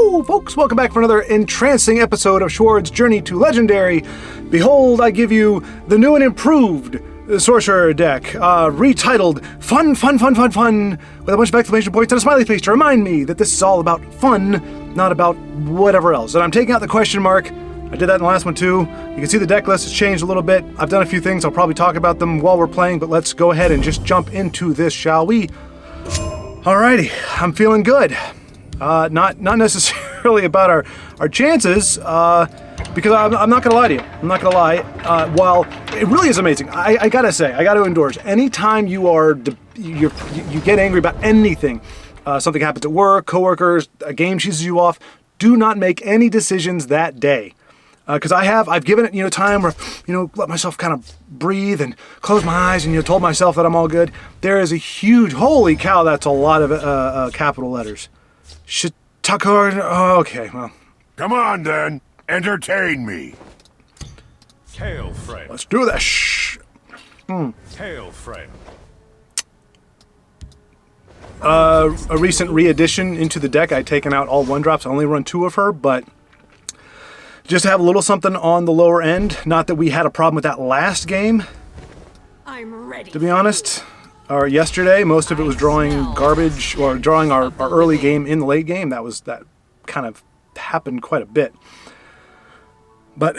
Hello, folks! Welcome back for another entrancing episode of Schwaard's Journey to Legendary. Behold, I give you the new and improved Sorcerer deck, retitled Fun, Fun, Fun, Fun, Fun, with a bunch of exclamation points and a smiley face to remind me that this is all about fun, not about whatever else. And I'm taking out the question mark. I did that in the last one too. You can see the deck list has changed a little bit. I've done a few things. I'll probably talk about them while we're playing, but let's go ahead and just jump into this, shall we? Alrighty, I'm feeling good. Not necessarily about our chances, because I'm not gonna lie to you. I'm not gonna lie. While it really is amazing, I gotta say, I gotta endorse. Anytime you get angry about anything, something happens at work, coworkers, a game cheeses you off, do not make any decisions that day. Because I've given it, time where, let myself kind of breathe and close my eyes and, told myself that I'm all good. There is a huge, holy cow, that's a lot of capital letters. Oh, okay, well. Come on, then. Entertain me. Hail, friend. Let's do this. Shh. Hail, friend. A recent re-addition into the deck, I'd taken out all 1-drops. I only run 2 of her, but just to have a little something on the lower end. Not that we had a problem with that last game. I'm ready. To be honest. Or yesterday, most of it was drawing garbage, or drawing our early game in the late game. That kind of happened quite a bit. But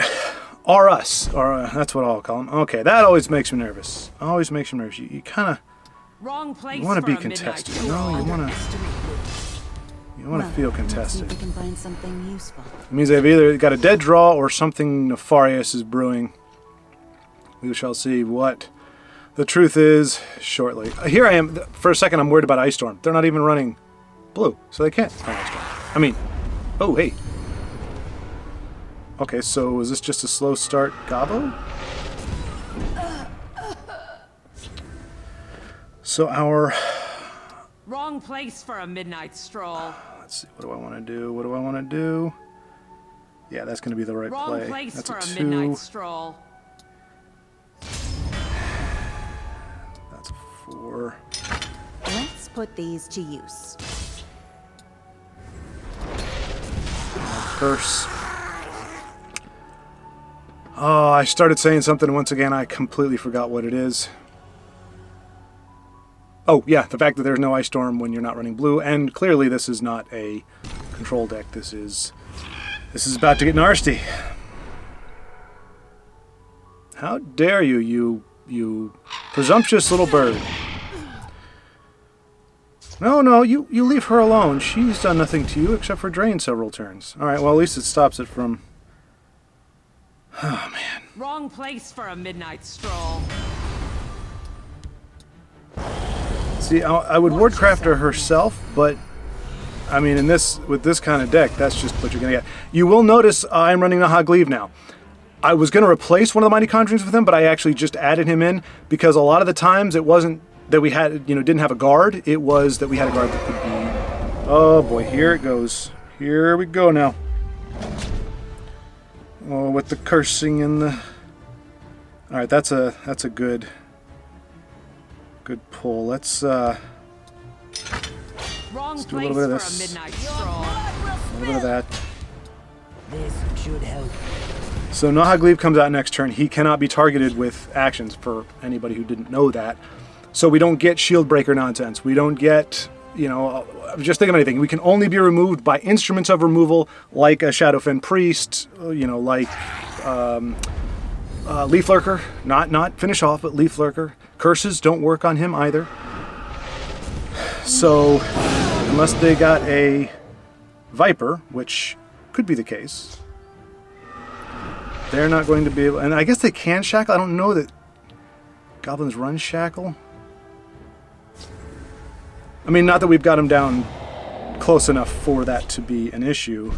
that's what I'll call them. Okay, that always makes me nervous. Always makes me nervous. You kind of want to be contested. You want to feel contested. We can find something useful. It means they've either got a dead draw or something nefarious is brewing. We shall see what the truth is shortly. Here I am. For a second, I'm worried about Ice Storm. They're not even running blue, so they can't run Ice Storm. Oh, hey. Okay, so is this just a slow start Gobbo? So our... Wrong place for a midnight stroll. Let's see, what do I want to do? Yeah, that's going to be the right play. Wrong place that's for a 2. a midnight stroll. That's a 4. Let's put these to use. Curse. Oh, I started saying something once again. I completely forgot what it is. Oh, yeah, the fact that there's no Ice Storm when you're not running blue, and clearly this is not a control deck. This is about to get nasty. How dare you presumptuous little bird. No, you leave her alone. She's done nothing to you except for drain several turns. All right, well, at least it stops it from... Oh, man. Wrong place for a midnight stroll. See, I would Wardcrafter herself, but with this kind of deck, that's just what you're gonna get. You will notice I'm running Nahagleave now. I was gonna replace one of the Mighty Conjurings with him, but I actually just added him in because a lot of the times it wasn't that we had, didn't have a guard. It was that we had a guard that could be. Oh boy, here it goes. Here we go now. Oh, with the cursing and the. All right, that's a good pull. Let's do a little bit of this. A midnight stroll. A little bit of that. This should help. So Nahagleave comes out next turn. He cannot be targeted with actions, for anybody who didn't know that. So we don't get shield breaker nonsense. We don't get, just think of anything. We can only be removed by instruments of removal, like a Shadowfen Priest, like Leaf Lurker. Not finish off, but Leaf Lurker. Curses don't work on him either. So, unless they got a Viper, which could be the case, they're not going to be able... And I guess they can shackle. I don't know that goblins run shackle. Not that we've got them down close enough for that to be an issue.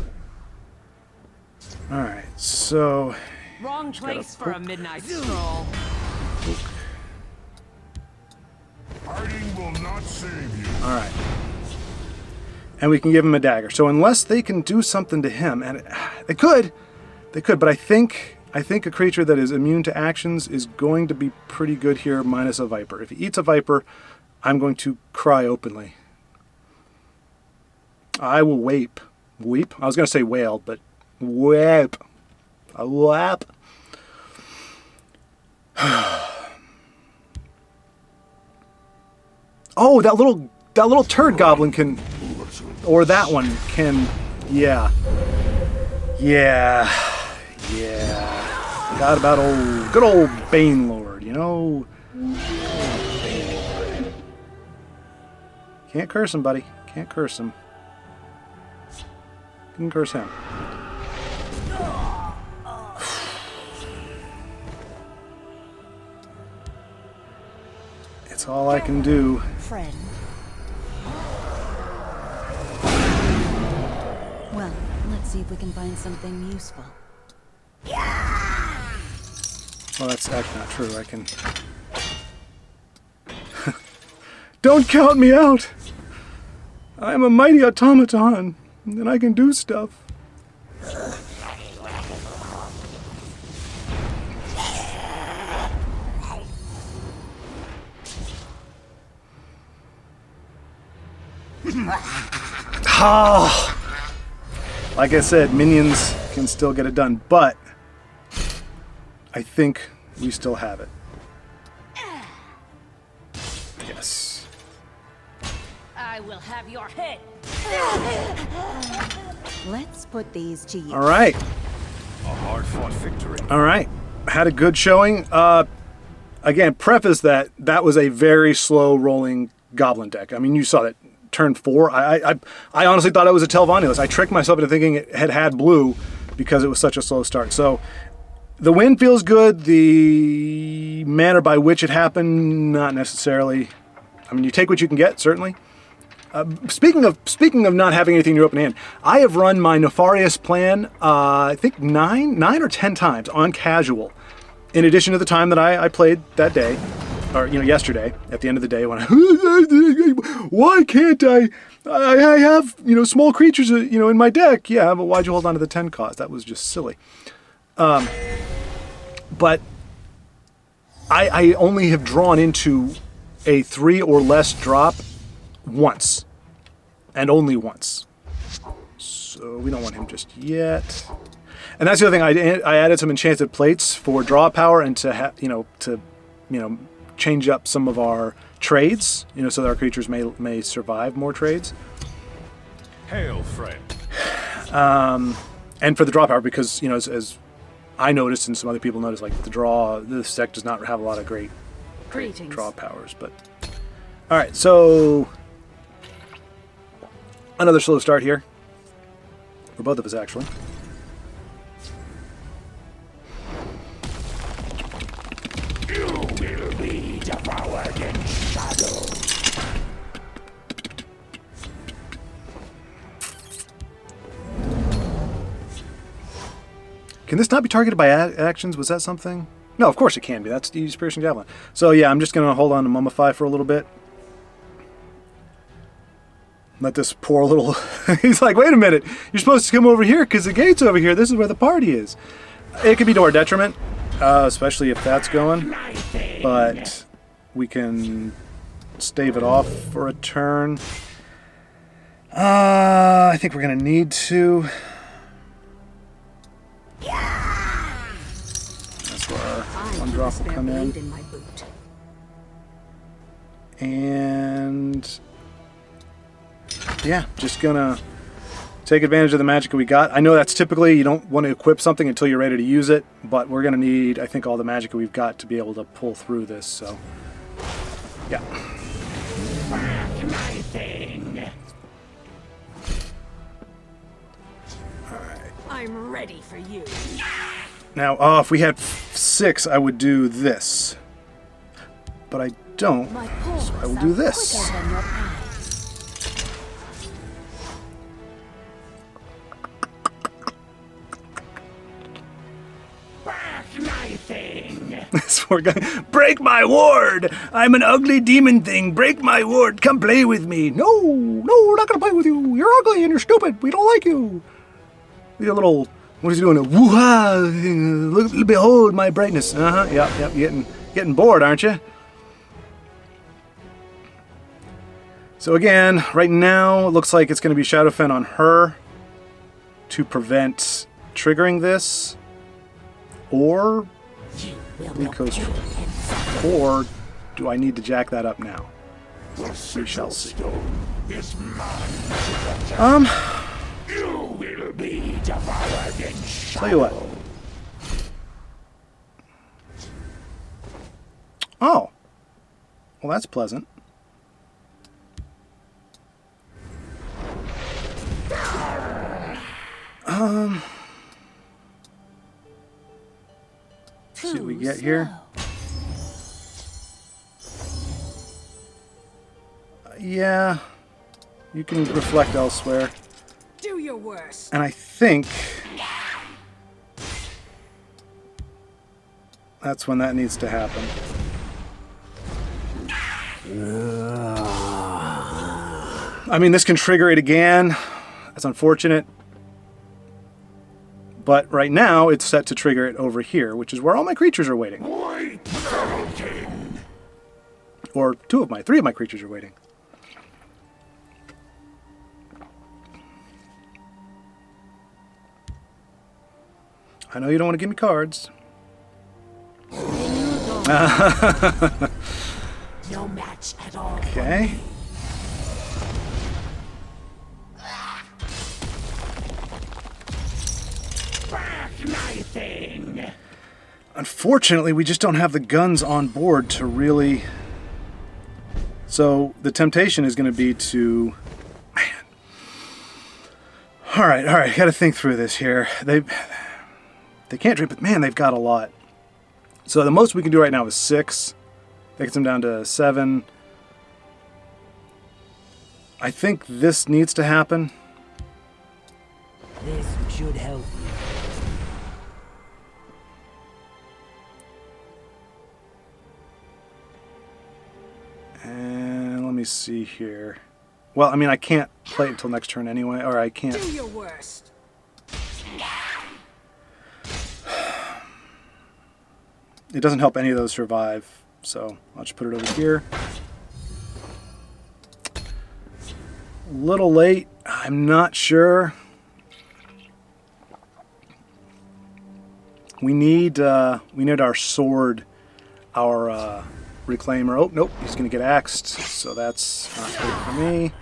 Alright, so... Wrong place for a midnight stroll. Hiding will not save you. Alright. And we can give him a dagger. So unless they can do something to him, and they could, but I think a creature that is immune to actions is going to be pretty good here, minus a Viper. If he eats a Viper, I'm going to cry openly. I will wape Weep? I was going to say wailed, but weep. A whap. Oh, that little turd goblin can, or that one can, yeah. Forgot about good old Banelord, you know. Can't curse him, buddy. Can't curse him. You can curse him. It's all I can do. Friend. Well, let's see if we can find something useful. Well, that's actually not true. I can... Don't count me out! I am a mighty automaton, and I can do stuff. Like I said, minions can still get it done, but I think we still have it. Yes. I will have your head. Let's put these to use. All right. A hard-fought victory. All right. Had a good showing. Again, preface that was a very slow rolling goblin deck. I mean, you saw that turn 4. I honestly thought it was a Telvanulus. I tricked myself into thinking it had blue because it was such a slow start. So the win feels good. The manner by which it happened, not necessarily. I mean, you take what you can get, certainly. Speaking of not having anything in your open hand, I have run my Nefarious plan, I think 9 or 10 times on casual, in addition to the time that I played that day, or yesterday at the end of the day when why can't I have small creatures in my deck? Yeah, but why'd you hold on to the 10 cost? That was just silly. But I only have drawn into a 3 or less drop once, and only once. So we don't want him just yet. And that's the other thing. I added some enchanted plates for draw power and to change up some of our trades, so that our creatures may survive more trades. Hail, friend. And for the draw power, because as I noticed and some other people noticed, like this deck does not have a lot of great draw powers. But all right, so another slow start here for both of us, actually. You will be devoured in shadow. Can this not be targeted by actions? Was that something? No, of course it can be. That's the Piercing Javelin. So yeah, I'm just going to hold on to Mummify for a little bit. Let this poor little... He's like, wait a minute. You're supposed to come over here because the gate's over here. This is where the party is. It could be to our detriment, especially if that's going. But we can stave it off for a turn. I think we're going to need to... That's where our one drop will come in. And yeah, just gonna take advantage of the magic we got. I know that's typically you don't want to equip something until you're ready to use it, but we're gonna need, I think, all the magic we've got to be able to pull through this. So yeah. I'm ready for you. Now, if we had 6, I would do this. But I don't, so I will do this. This poor guy. Break my ward! I'm an ugly demon thing. Break my ward. Come play with me. No, we're not going to play with you. You're ugly and you're stupid. We don't like you. Your little, what is he doing? A woo-ha! Look, behold my brightness. Yep. Getting bored, aren't you? So again, right now, it looks like it's going to be Shadowfen on her. to prevent triggering this, or Bleak Coast, or do I need to jack that up now? We shall see. You will be devoured in Tell you what. Oh. Well, that's pleasant. See what we get here. Yeah. You can reflect elsewhere. Do your worst. And I think that's when that needs to happen. I mean, this can trigger it again. That's unfortunate. But right now, it's set to trigger it over here, which is where all my creatures are waiting. Or three of my creatures are waiting. I know you don't want to give me cards. No match at all. Okay. Unfortunately, we just don't have the guns on board to really... So the temptation is going to be to... Man. All right. Got to think through this here. They can't drink, but man, they've got a lot. So the most we can do right now is 6. That gets them down to 7. I think this needs to happen. This should help you. And let me see here. Well, I mean, I can't play it until next turn anyway, or I can't. Do your worst. It doesn't help any of those survive, so I'll just put it over here. A little late. I'm not sure. We need our sword, our reclaimer. Oh, nope, he's going to get axed, so that's not good for me.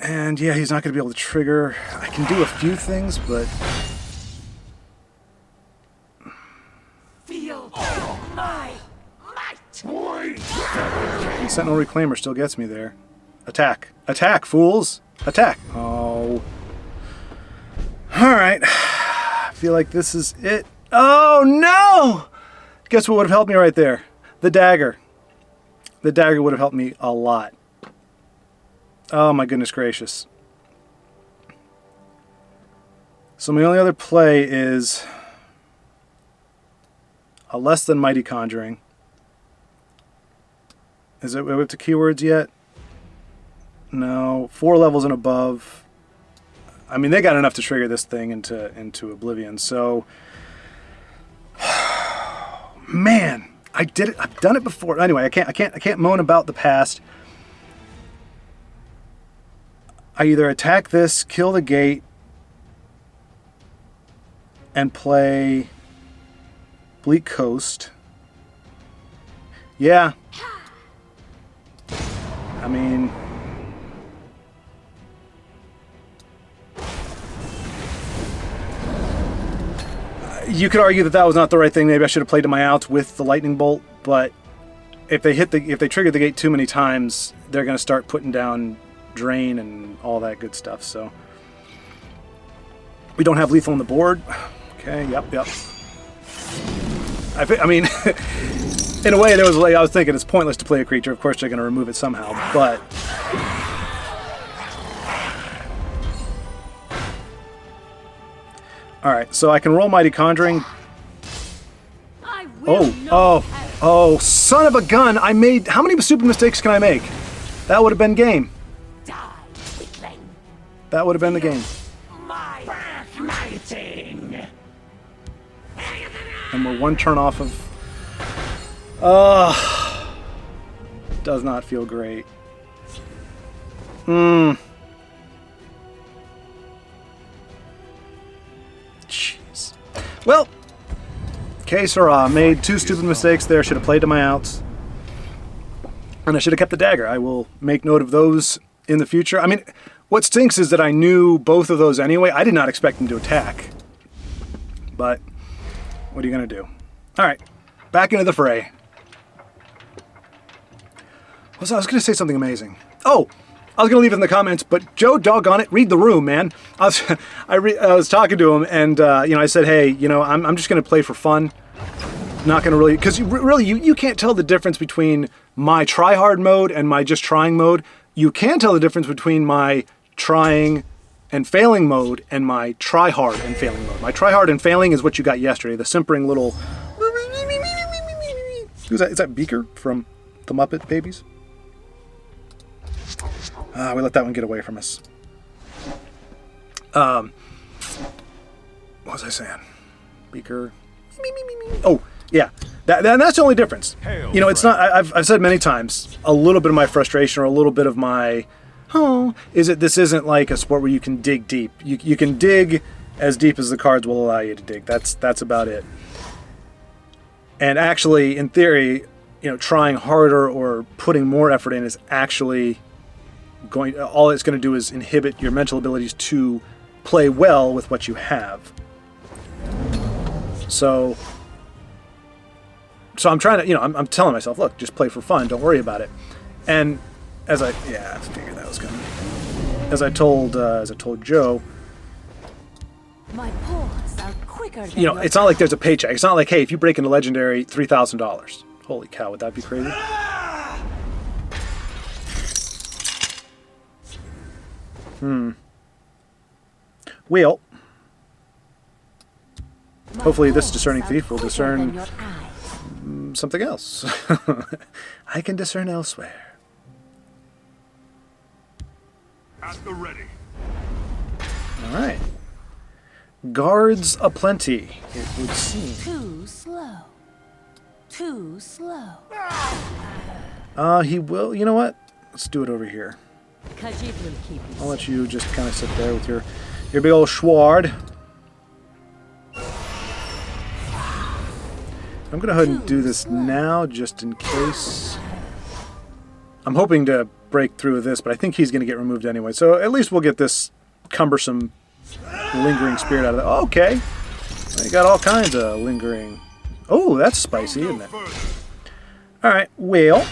And yeah, he's not going to be able to trigger. I can do a few things, but... Feel my might. The Sentinel Reclaimer still gets me there. Attack. Attack, fools! Attack! Oh. Alright. I feel like this is it. Oh, no! Guess what would have helped me right there? The dagger. The dagger would have helped me a lot. Oh, my goodness gracious. So my only other play is a less than mighty conjuring. Is it up to keywords yet? No. 4 levels and above. I mean, they got enough to trigger this thing into oblivion. So, man, I did it. I've done it before. Anyway, I can't moan about the past. I either attack this, kill the gate, and play Bleak Coast. Yeah. I mean... You could argue that that was not the right thing. Maybe I should have played to my outs with the lightning bolt, but if they trigger the gate too many times, they're going to start putting down drain and all that good stuff. So we don't have lethal on the board. Okay, yep. I mean, in a way, I was thinking it's pointless to play a creature. Of course, they're going to remove it somehow, but. Alright, so I can roll Mighty Conjuring. Oh, son of a gun! I made... How many stupid mistakes can I make? That would have been game. That would have been the game. And we're one turn off of... Does not feel great. Jeez. Well, que sera. Made 2 stupid mistakes there. Should have played to my outs. And I should have kept the dagger. I will make note of those in the future. I mean, what stinks is that I knew both of those anyway. I did not expect them to attack. But what are you going to do? All right, back into the fray. I was going to say something amazing. Oh, I was going to leave it in the comments, but Joe, doggone it, read the room, man. I was talking to him, and I said, hey, I'm just going to play for fun. Not going to really, because really you can't tell the difference between my try-hard mode and my just trying mode. You can tell the difference between my trying and failing mode and my try-hard and failing mode. My try-hard and failing is what you got yesterday, the simpering little... Who's that? Is that Beaker from the Muppet Babies? We let that one get away from us. What was I saying? Beaker. Oh, yeah. That's the only difference. It's not. I've said many times. A little bit of my frustration or a little bit of my, this isn't like a sport where you can dig deep. You can dig as deep as the cards will allow you to dig. That's about it. And actually, in theory, trying harder or putting more effort in is actually all it's going to do is inhibit your mental abilities to play well with what you have. So I'm trying to, I'm telling myself, look, just play for fun. Don't worry about it. And I figured that was coming. As I told Joe, My paws are quicker than it's not like there's a paycheck. It's not like, hey, if you break into Legendary, $3,000. Holy cow, would that be crazy? Well, hopefully this discerning thief will discern something else. I can discern elsewhere. At the ready. All right. Guards aplenty, it would seem. Too slow. Too slow. He will. You know what? Let's do it over here. Khajiit will keep you I'll let you just kind of sit there with your big old Schwaaard. I'm going to go ahead and do this now, just in case. I'm hoping to break through with this, but I think he's going to get removed anyway. So at least we'll get this cumbersome, lingering spirit out of that. Okay. You got all kinds of lingering. Oh, that's spicy, isn't it? All right, well.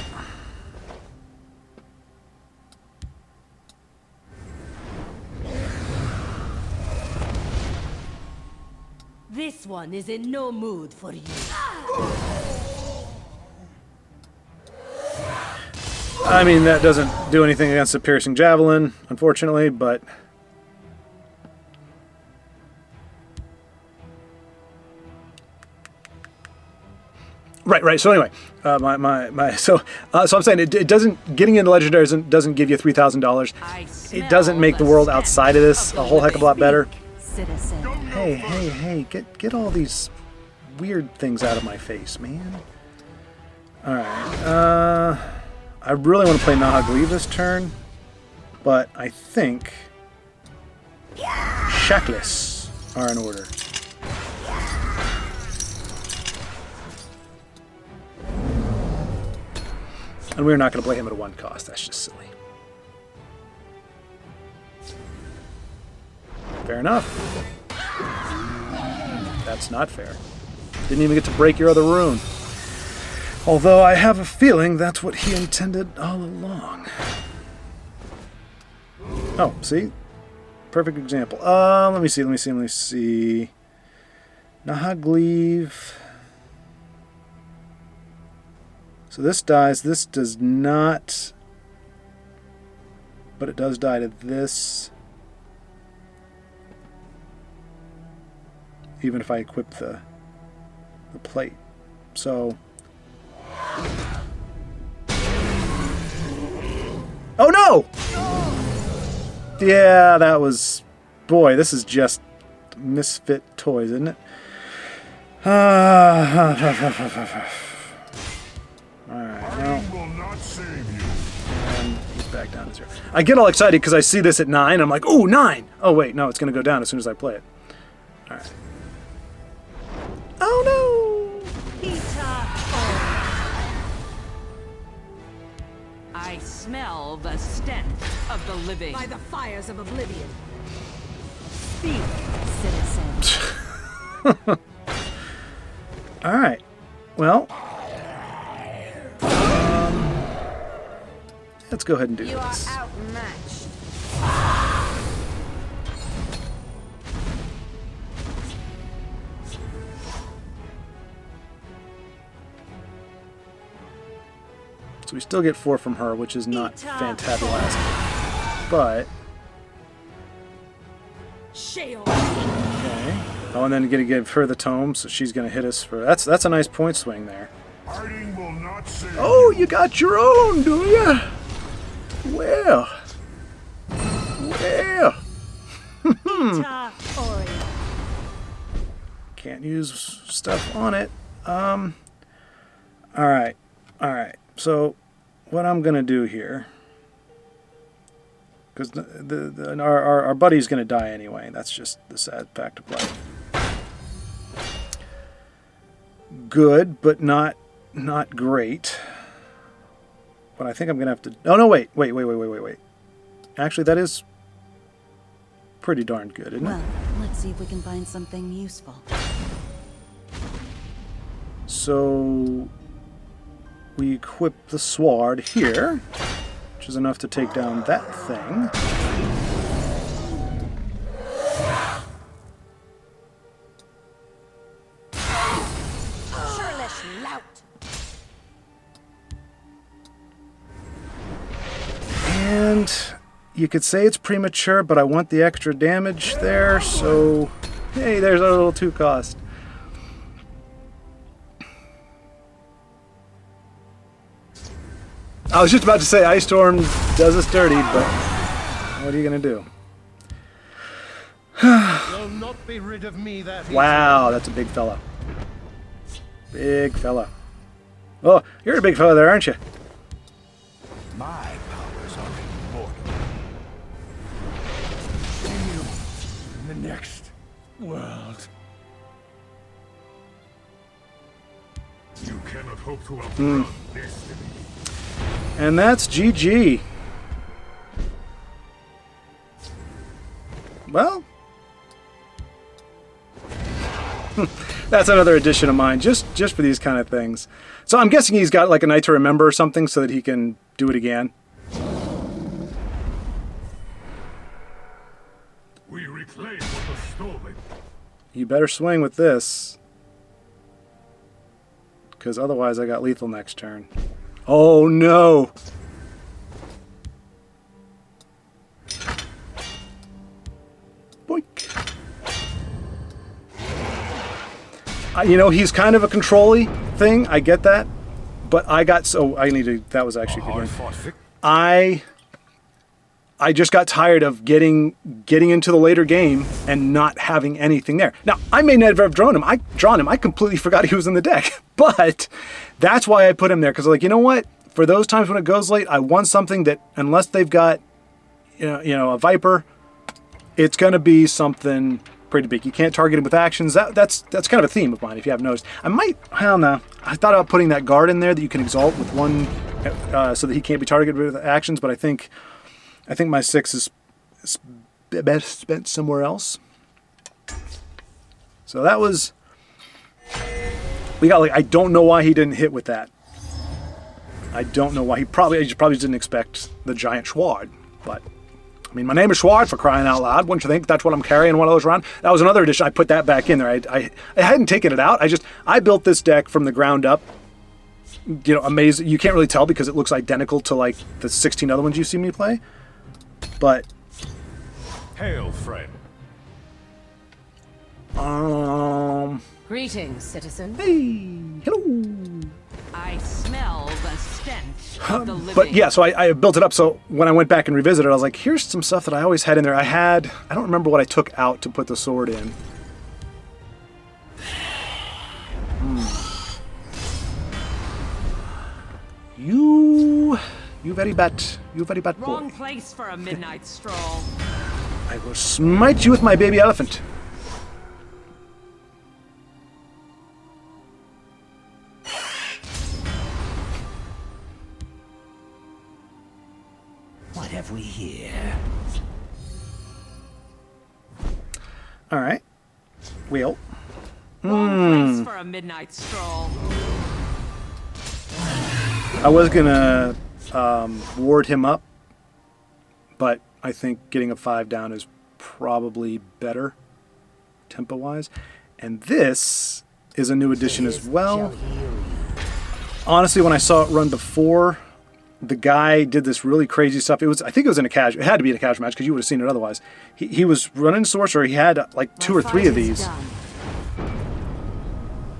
This one is in no mood for you. I mean, that doesn't do anything against the piercing javelin, unfortunately, but... Right. So anyway, so I'm saying it doesn't, getting into Legendaries doesn't give you $3,000. It doesn't make the world outside of this a whole heck of a lot better. Citizen. Hey, get all these weird things out of my face, man. Alright, I really want to play Nahag Leave this turn, but I think Shackless are in order. And we're not going to play him at a 1 cost, that's just silly. Fair enough. That's not fair. Didn't even get to break your other rune. Although I have a feeling that's what he intended all along. Oh, see? Perfect example. Let me see. Nahag Leave. So this dies. This does not. But it does die to this. Even if I equip the plate. So... Oh no! Yeah, that was... Boy, this is just misfit toys, isn't it? Alright, well... Will not save you. And he's back down to 0. I get all excited because I see this at 9. I'm like, ooh, 9! Oh wait, no, it's going to go down as soon as I play it. Alright. Oh I smell the stench of the living. By the fires of oblivion. Speak, citizen. no! Alright. Well. Let's go ahead and do You are this. outmatched. So we still get 4 from her, which is not fantabulous. But Shale. okay. Oh, and then gonna give her the tome, so she's gonna hit us for that's a nice point swing there. Hiding will not save Oh, you. you got your own, do ya? Well. Can't use stuff on it. Alright. Alright. So what I'm gonna do here, because our buddy's gonna die anyway. That's just the sad fact of life. Good, but not great. But I think I'm gonna have to. Oh no! Wait. Actually, that is pretty darn good, isn't Well, it? let's see if we can find something useful. So we equip the Schwaaard here, which is enough to take down that thing. And you could say it's premature, but I want the extra damage there, so hey, there's our little 2 cost. I was just about to say Ice Storm does us dirty, but what are you gonna do? You'll not be rid of me that Wow, that's a big fella. Big fella. Oh, you're a big fella there, aren't you? My powers are immortal. You in the next world. You cannot hope to outrun destiny. And that's GG. Well, that's another addition of mine, just for these kind of things. So I'm guessing he's got like a night to remember or something so that he can do it again. We reclaim what was stolen. You better swing with this, because otherwise I got lethal next turn. Oh no! Boink. You know, he's kind of a control-y thing, I get that, but I got so I need to. That was actually a good game. I just got tired of getting into the later game and not having anything there. Now, I may never have drawn him. I completely forgot he was in the deck. But that's why I put him there, because like, you know what? For those times when it goes late, I want something that, unless they've got you know a Viper, it's going to be something pretty big. You can't target him with actions. That's kind of a theme of mine, if you haven't noticed. Well, no. I thought about putting that guard in there that you can exalt with one, so that he can't be targeted with actions, but I think my 6 is best spent somewhere else. So that was... We got like... I don't know why he didn't hit with that. I don't know why. He probably didn't expect the giant Schwaaard. But, I mean, my name is Schwaaard, for crying out loud. Wouldn't you think that's what I'm carrying one of those around? That was another addition. I put that back in there. I hadn't taken it out. I built this deck from the ground up. You know, amazing. You can't really tell because it looks identical to like the 16 other ones you see me play. But Hail, friend. Greetings, citizen. hey, hello. I smell the stench of the living. But yeah, so I built it up. So when I went back and revisited, I was like, here's some stuff that I always had in there. I don't remember what I took out to put the sword in. You very bad boy. Wrong place for a midnight stroll. I will smite you with my baby elephant. All right. Wheel. Wrong place for a midnight stroll. I was gonna ward him up, but I think getting a 5 down is probably better tempo-wise. And this is a new addition as well. Honestly, when I saw it run before, the guy did this really crazy stuff. I think it was in a casual. It had to be in a casual match because you would have seen it otherwise. He was running sorcerer. He had like 2 or 3 of these,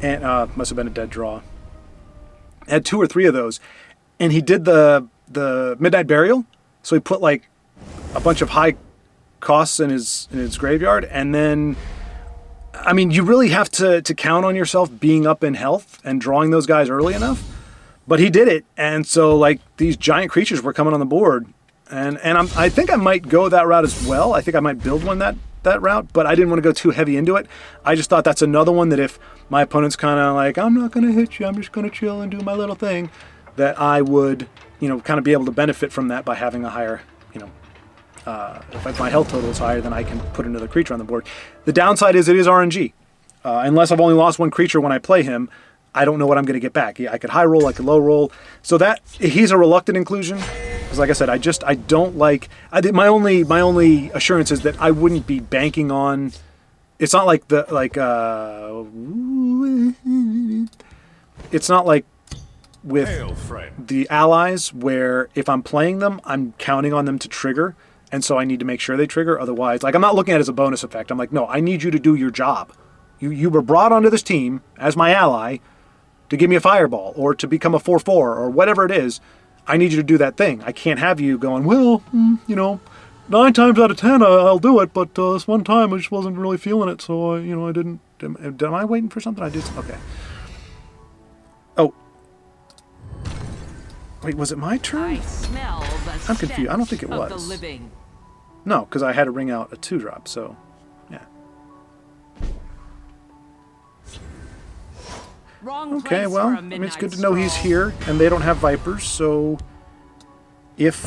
and must have been a dead draw. Had 2 or 3 of those, and he did the midnight burial. So he put like a bunch of high costs in his graveyard, and then, I mean, you really have to count on yourself being up in health and drawing those guys early enough. But he did it, and so like these giant creatures were coming on the board, and I think I might go that route as well. I think I might build one that route, but I didn't want to go too heavy into it. I just thought that's another one that if my opponent's kind of like, I'm not going to hit you, I'm just going to chill and do my little thing, that I would, kind of be able to benefit from that by having a higher, if my health total is higher, then I can put another creature on the board. The downside is it is RNG. Unless I've only lost 1 creature when I play him, I don't know what I'm going to get back. I could high roll, I could low roll. So that he's a reluctant inclusion. Because like I said, I don't like. My only assurance is that I wouldn't be banking on. It's not like it's not like with Hail, friend. the allies where if I'm playing them, I'm counting on them to trigger. And so I need to make sure they trigger. Otherwise, like I'm not looking at it as a bonus effect. I'm like, no, I need you to do your job. You were brought onto this team as my ally to give me a fireball or to become a 4/4 or whatever it is. I need you to do that thing. I can't have you going, well, 9 times out of 10 I'll do it, but this one time I just wasn't really feeling it, so I didn't. Am I waiting for something? I did. Okay. Oh. Wait, was it my turn? I smell the I'm confused. I don't think it stench of was. the living. No, because I had to ring out a 2-drop, so yeah. Wrong Okay, place well, for a I mean, midnight it's good to know he's stroll. here, and they don't have Vipers, so if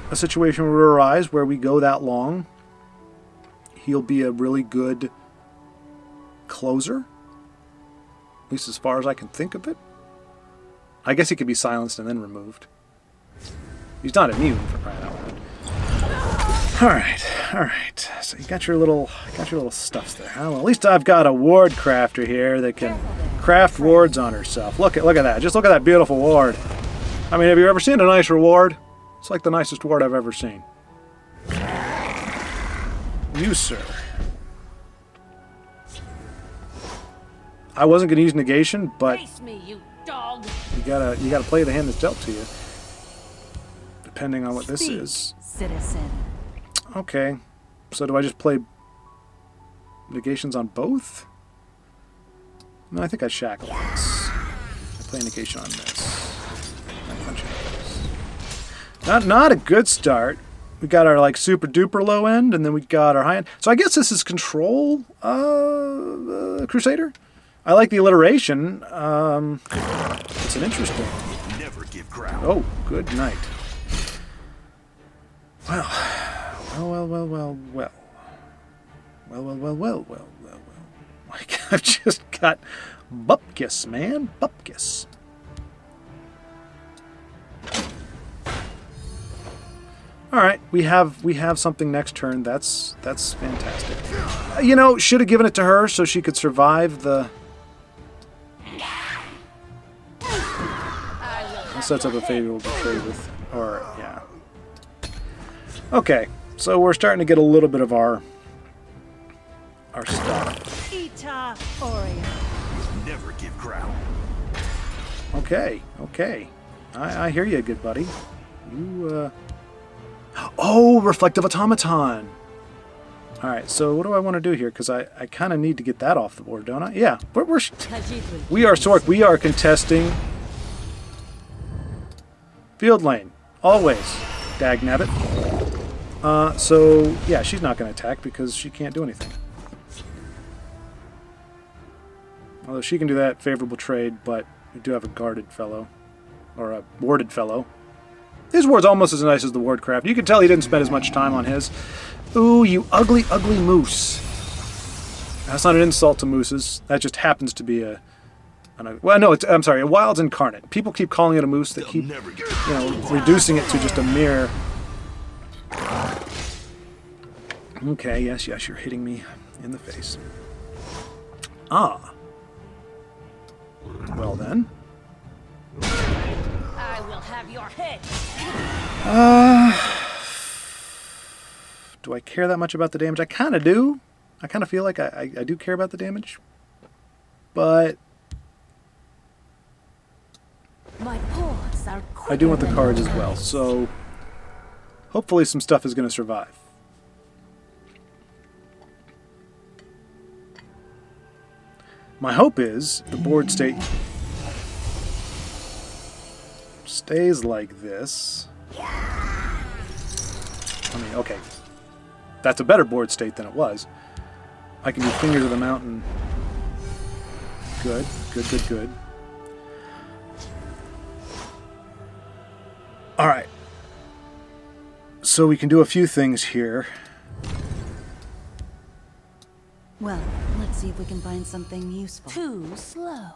a situation were to arise where we go that long, he'll be a really good closer, at least as far as I can think of it. I guess he could be silenced and then removed. He's not immune, for crying out loud. All right. So you got your little stuffs there. Huh? Well, at least I've got a ward crafter here that can craft wards on herself. Look at that. Just look at that beautiful ward. I mean, have you ever seen a nicer ward? It's like the nicest ward I've ever seen. You, sir. I wasn't going to use negation, but Face me, you dog. you gotta play the hand that's dealt to you. Depending on what this Speak, is. citizen. Okay, so do I just play negations on both? No, I think I shackle this. I play negation on this. I punch this. Not a good start. We got our like super duper low end, and then we got our high end. So I guess this is control Crusader. I like the alliteration. It's an interesting. Never give ground. Oh, good night. Well. Like, I've just got bupkis, man. Bupkis. All right, we have something next turn. That's fantastic. Should have given it to her so she could survive the. That sets up a favorable trade with, yeah. Okay, so we're starting to get a little bit of our stuff. Ita Oreo. Never give ground. Okay. I hear you, good buddy. Oh, Reflective Automaton. All right, so what do I want to do here? Because I kind of need to get that off the board, don't I? Yeah, we are Sork. We are contesting field lane, always. Dagnabbit. So, yeah, she's not going to attack because she can't do anything. Although she can do that favorable trade, but we do have a guarded fellow. Or a warded fellow. His ward's almost as nice as the ward craft. You can tell he didn't spend as much time on his. Ooh, you ugly, ugly moose. That's not an insult to mooses. That just happens to be well, no, I'm sorry, a wild's incarnate. People keep calling it a moose. They keep, reducing it to just a mere... Okay, yes, you're hitting me in the face. Ah. Well then. I will have your head. Do I care that much about the damage? I kind of do. I kind of feel like I do care about the damage. But My paws are I do want the quicker cards as than well. yours. So hopefully some stuff is going to survive. My hope is the board state stays like this. I mean, okay. That's a better board state than it was. I can do Fingers of the Mountain. Good, good, good, good. Alright. So we can do a few things here. Well, let's see if we can find something useful. Too slow.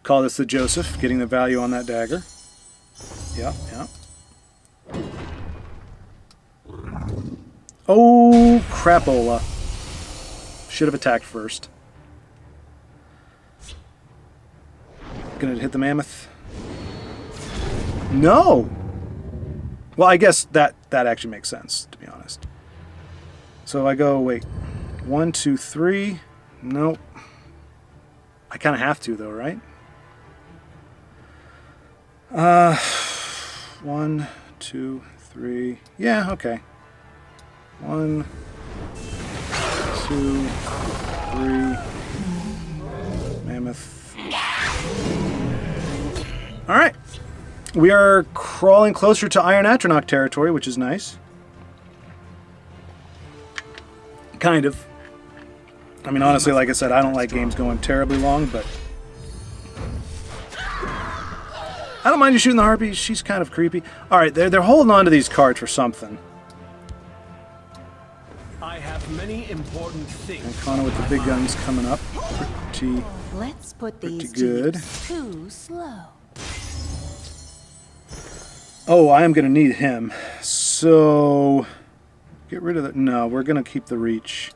Call this the Joseph, getting the value on that dagger. Yep, yep. Oh, crapola. Should have attacked first. Gonna hit the mammoth. No! Well, I guess that actually makes sense, to be honest. So I go, wait. 1, 2, 3. Nope. I kind of have to, though, right? 1, 2, 3. Yeah, okay. 1, 2, 3. Mammoth. All right. We are crawling closer to Iron Atronach territory, which is nice. Kind of. I mean, honestly, like I said, I don't like games going terribly long, but I don't mind you shooting the harpy. She's kind of creepy. All right, they're holding on to these cards for something. I have many important things. And Connor with the big guns coming up. Pretty, Let's put pretty these good. too slow. Oh, I am going to need him. So, get rid of the... No, we're going to keep the reach.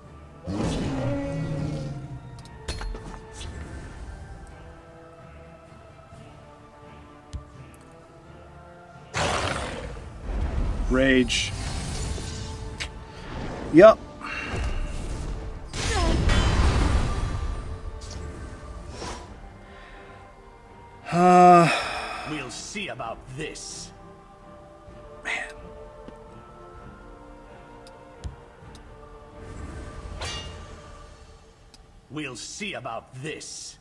Rage. Yup. We'll see about this. Man. We'll see about this.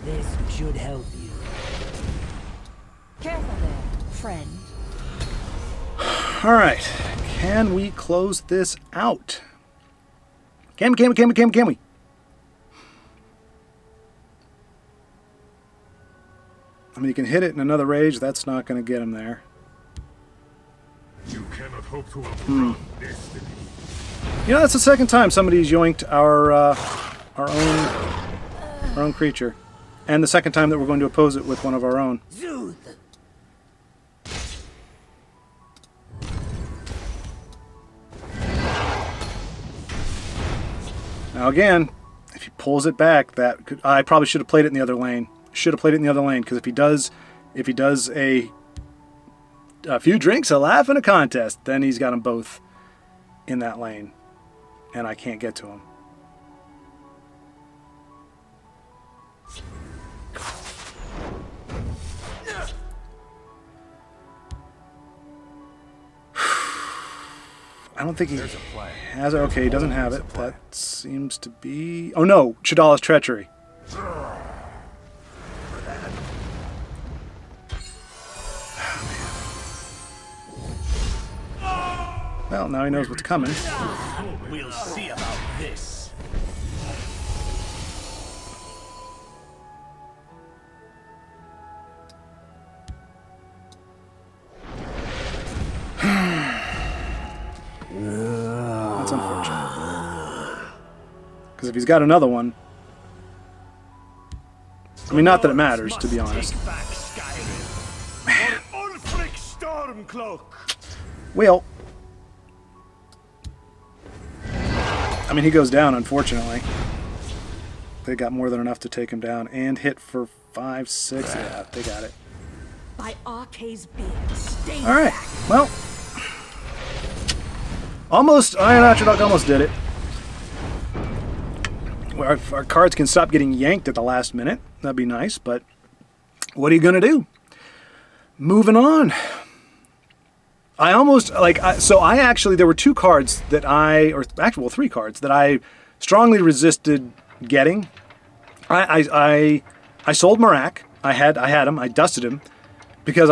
This should help you. Careful there, friend. All right. Can we close this out? Can we? I mean, you can hit it in another rage. That's not going to get him there. You cannot hope to outrun destiny. You know, that's the second time somebody's yoinked our own creature, and the second time that we're going to oppose it with one of our own. Now again, if he pulls it back, that could, I probably should have played it in the other lane. Should have played it in the other lane, because if he does a few drinks, a laugh, and a contest, then he's got them both in that lane, and I can't get to him. I don't think he has it. Okay, he doesn't have it. That seems to be... Oh no, Shadala's treachery. Well, now he knows what's coming. We'll see about this. if he's got another one... I mean, not that it matters, to be honest. Take back Skyrim. Or Ulfric Stormcloak. Well... I mean, he goes down, unfortunately. They got more than enough to take him down. And hit for 5, 6. Yeah, they got it. By Arcade's bid, stay Alright, back. well... Almost, Iron Atro almost did it. Our cards can stop getting yanked at the last minute. That'd be nice, but what are you going to do? Moving on. I almost, like, I actually, there were 2 cards that or actually, well, 3 cards that I strongly resisted getting. I sold Marak. I had him. I dusted him because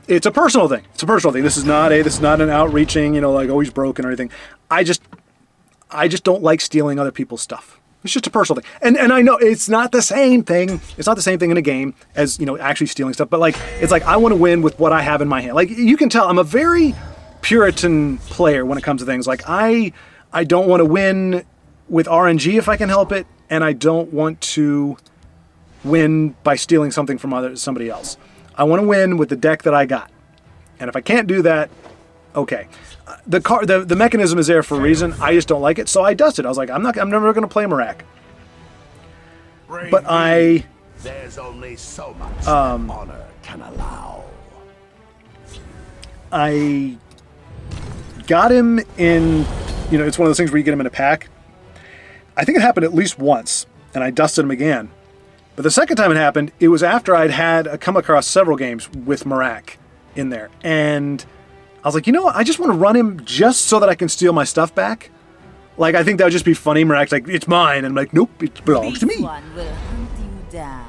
it's a personal thing. It's a personal thing. This is not an outreaching, like, oh, he's broken or anything. I just don't like stealing other people's stuff. It's just a personal thing. And I know it's not the same thing. It's not the same thing in a game as, actually stealing stuff. But, like, it's like I want to win with what I have in my hand. Like, you can tell I'm a very Puritan player when it comes to things. Like, I don't want to win with RNG if I can help it. And I don't want to win by stealing something from somebody else. I want to win with the deck that I got. And if I can't do that, okay. The mechanism is there for a reason. I just don't like it, so I dusted. I was like, I'm never going to play Marak. But There's only so much that honor can allow. I got him in, it's one of those things where you get him in a pack. I think it happened at least once, and I dusted him again. But the second time it happened, it was after I'd come across several games with Marak in there. And I was like, what? I just want to run him just so that I can steal my stuff back. Like, I think that would just be funny. Marak's like, it's mine. And I'm like, nope, it belongs to me. This one will hunt you down.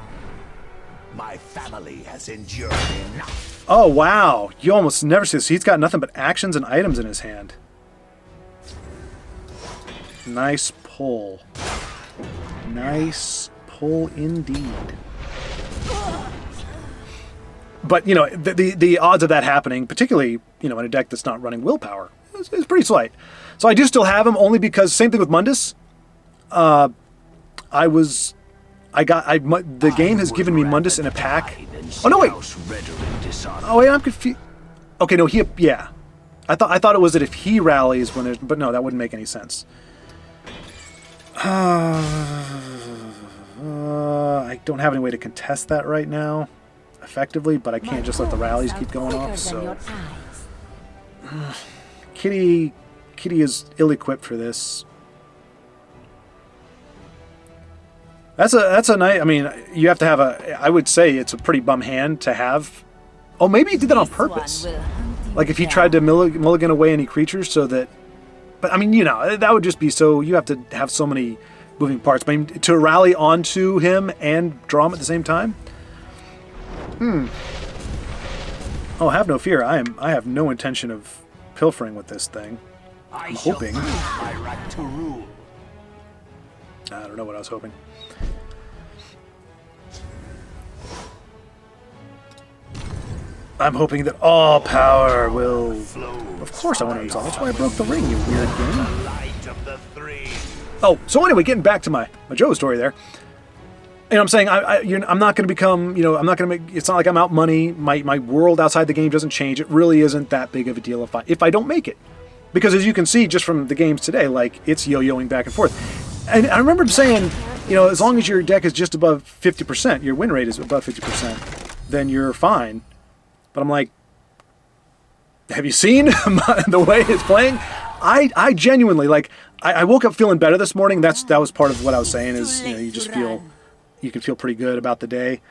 My family has endured enough. Oh, wow. You almost never see this. He's got nothing but actions and items in his hand. Nice pull. Nice pull indeed. But, the odds of that happening, particularly, in a deck that's not running willpower, is pretty slight. So I do still have him, only because, same thing with Mundus. The game has given me Mundus in a pack. Oh, no, wait. Oh, wait, I'm confused. Okay, no, yeah. I thought it was that if he rallies but no, that wouldn't make any sense. I don't have any way to contest that right now effectively, but I can't just let the rallies keep going off, so... Kitty is ill-equipped for this. That's a nice... I mean, you have to have I would say it's a pretty bum hand to have... Oh, maybe he did that on purpose. Like, if he tried to mulligan away any creatures so that... But, I mean, that would just be so... You have to have so many moving parts. I mean, to rally onto him and draw him at the same time? Oh, have no fear. I have no intention of pilfering with this thing. I'm hoping. My right to rule. I don't know what I was hoping. I'm hoping that all power will... Of course I want to resolve. That's why I broke the ring, you weird game. Light of the three. Oh, so anyway, getting back to my Joe story there. I'm saying I'm not going to become, I'm not going to make... It's not like I'm out money. My world outside the game doesn't change. It really isn't that big of a deal if I don't make it. Because as you can see just from the games today, like, it's yo-yoing back and forth. And I remember saying, as long as your deck is just above 50%, your win rate is above 50%, then you're fine. But I'm like, have you seen the way it's playing? I genuinely, like, I woke up feeling better this morning. That was part of what I was saying is, you just feel... You can feel pretty good about the day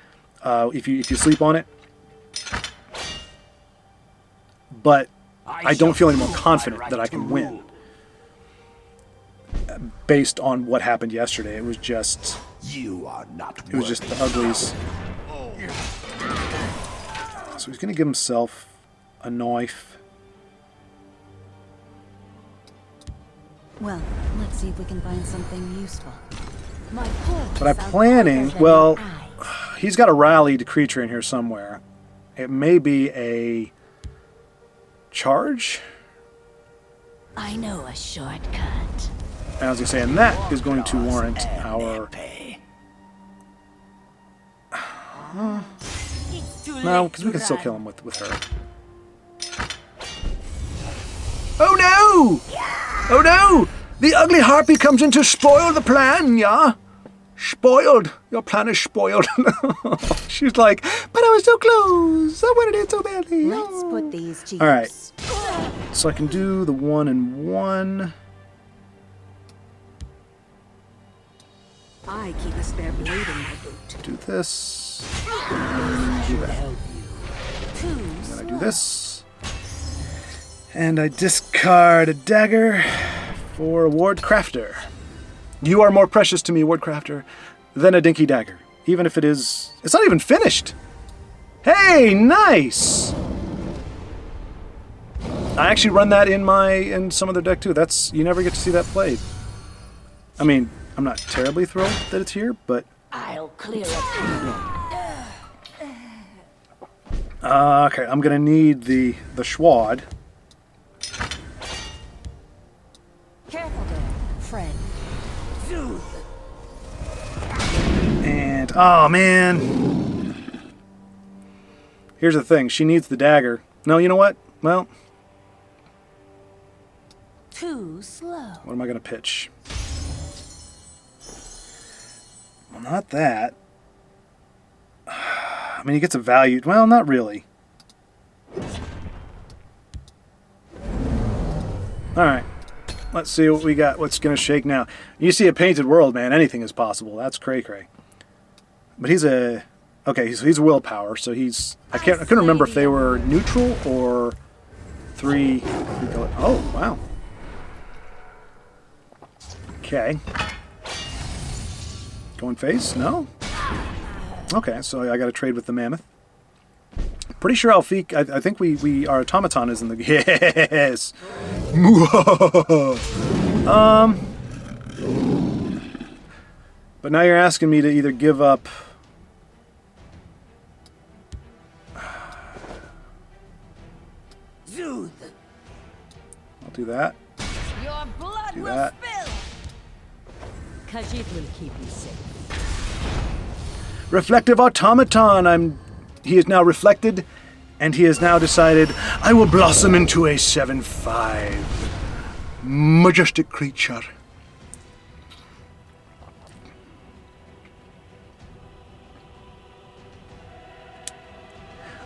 if you sleep on it. But I don't feel any more confident that I can win based on what happened yesterday. It was just... You are not. It was just the uglies. So he's going to give himself a knife. Well, let's see if we can find something useful. But I'm planning, well, he's got a rallied creature in here somewhere. It may be a charge? I know a shortcut. I was going to say, and that is going to warrant our... No, because we can still kill him with her. Oh no! Oh no! The ugly harpy comes in to spoil the plan, yeah? Spoiled. Your plan is spoiled. She's like, but I was so close. I wanted it so badly. Let's put these to use. Alright. So I can do the 1 and 1. I keep a spare blade in my boot. Do this. Do that. And then I do this. And I discard a dagger for a ward crafter. You are more precious to me, ward crafter, than a dinky dagger. Even if it is... It's not even finished! Hey, nice! I actually run that in some other deck too. That's... You never get to see that played. I mean, I'm not terribly thrilled that it's here, but... I'll clear it. Okay, I'm gonna need the Schwaaard. Careful there, friend. And, oh man. Here's the thing, she needs the dagger. No, you know what? Well, Too slow. what am I gonna pitch? Well, not that. I mean, he gets a value. Well, not really. Alright. Let's see what we got. What's going to shake now. You see a painted world, man. Anything is possible. That's cray-cray. But he's a... Okay, so he's a willpower, so he's... I couldn't remember if they were neutral or three color. Oh, wow. Okay. Going face? No? Okay, so I got to trade with the mammoth. Pretty sure Alfiq, I think our automaton is in the... Yes! But now you're asking me to either give up... I'll do that. Your blood Do will that. spill. Cause it will keep you safe. Reflective automaton. He is now reflected, and he has now decided, I will blossom into a 7/5 majestic creature.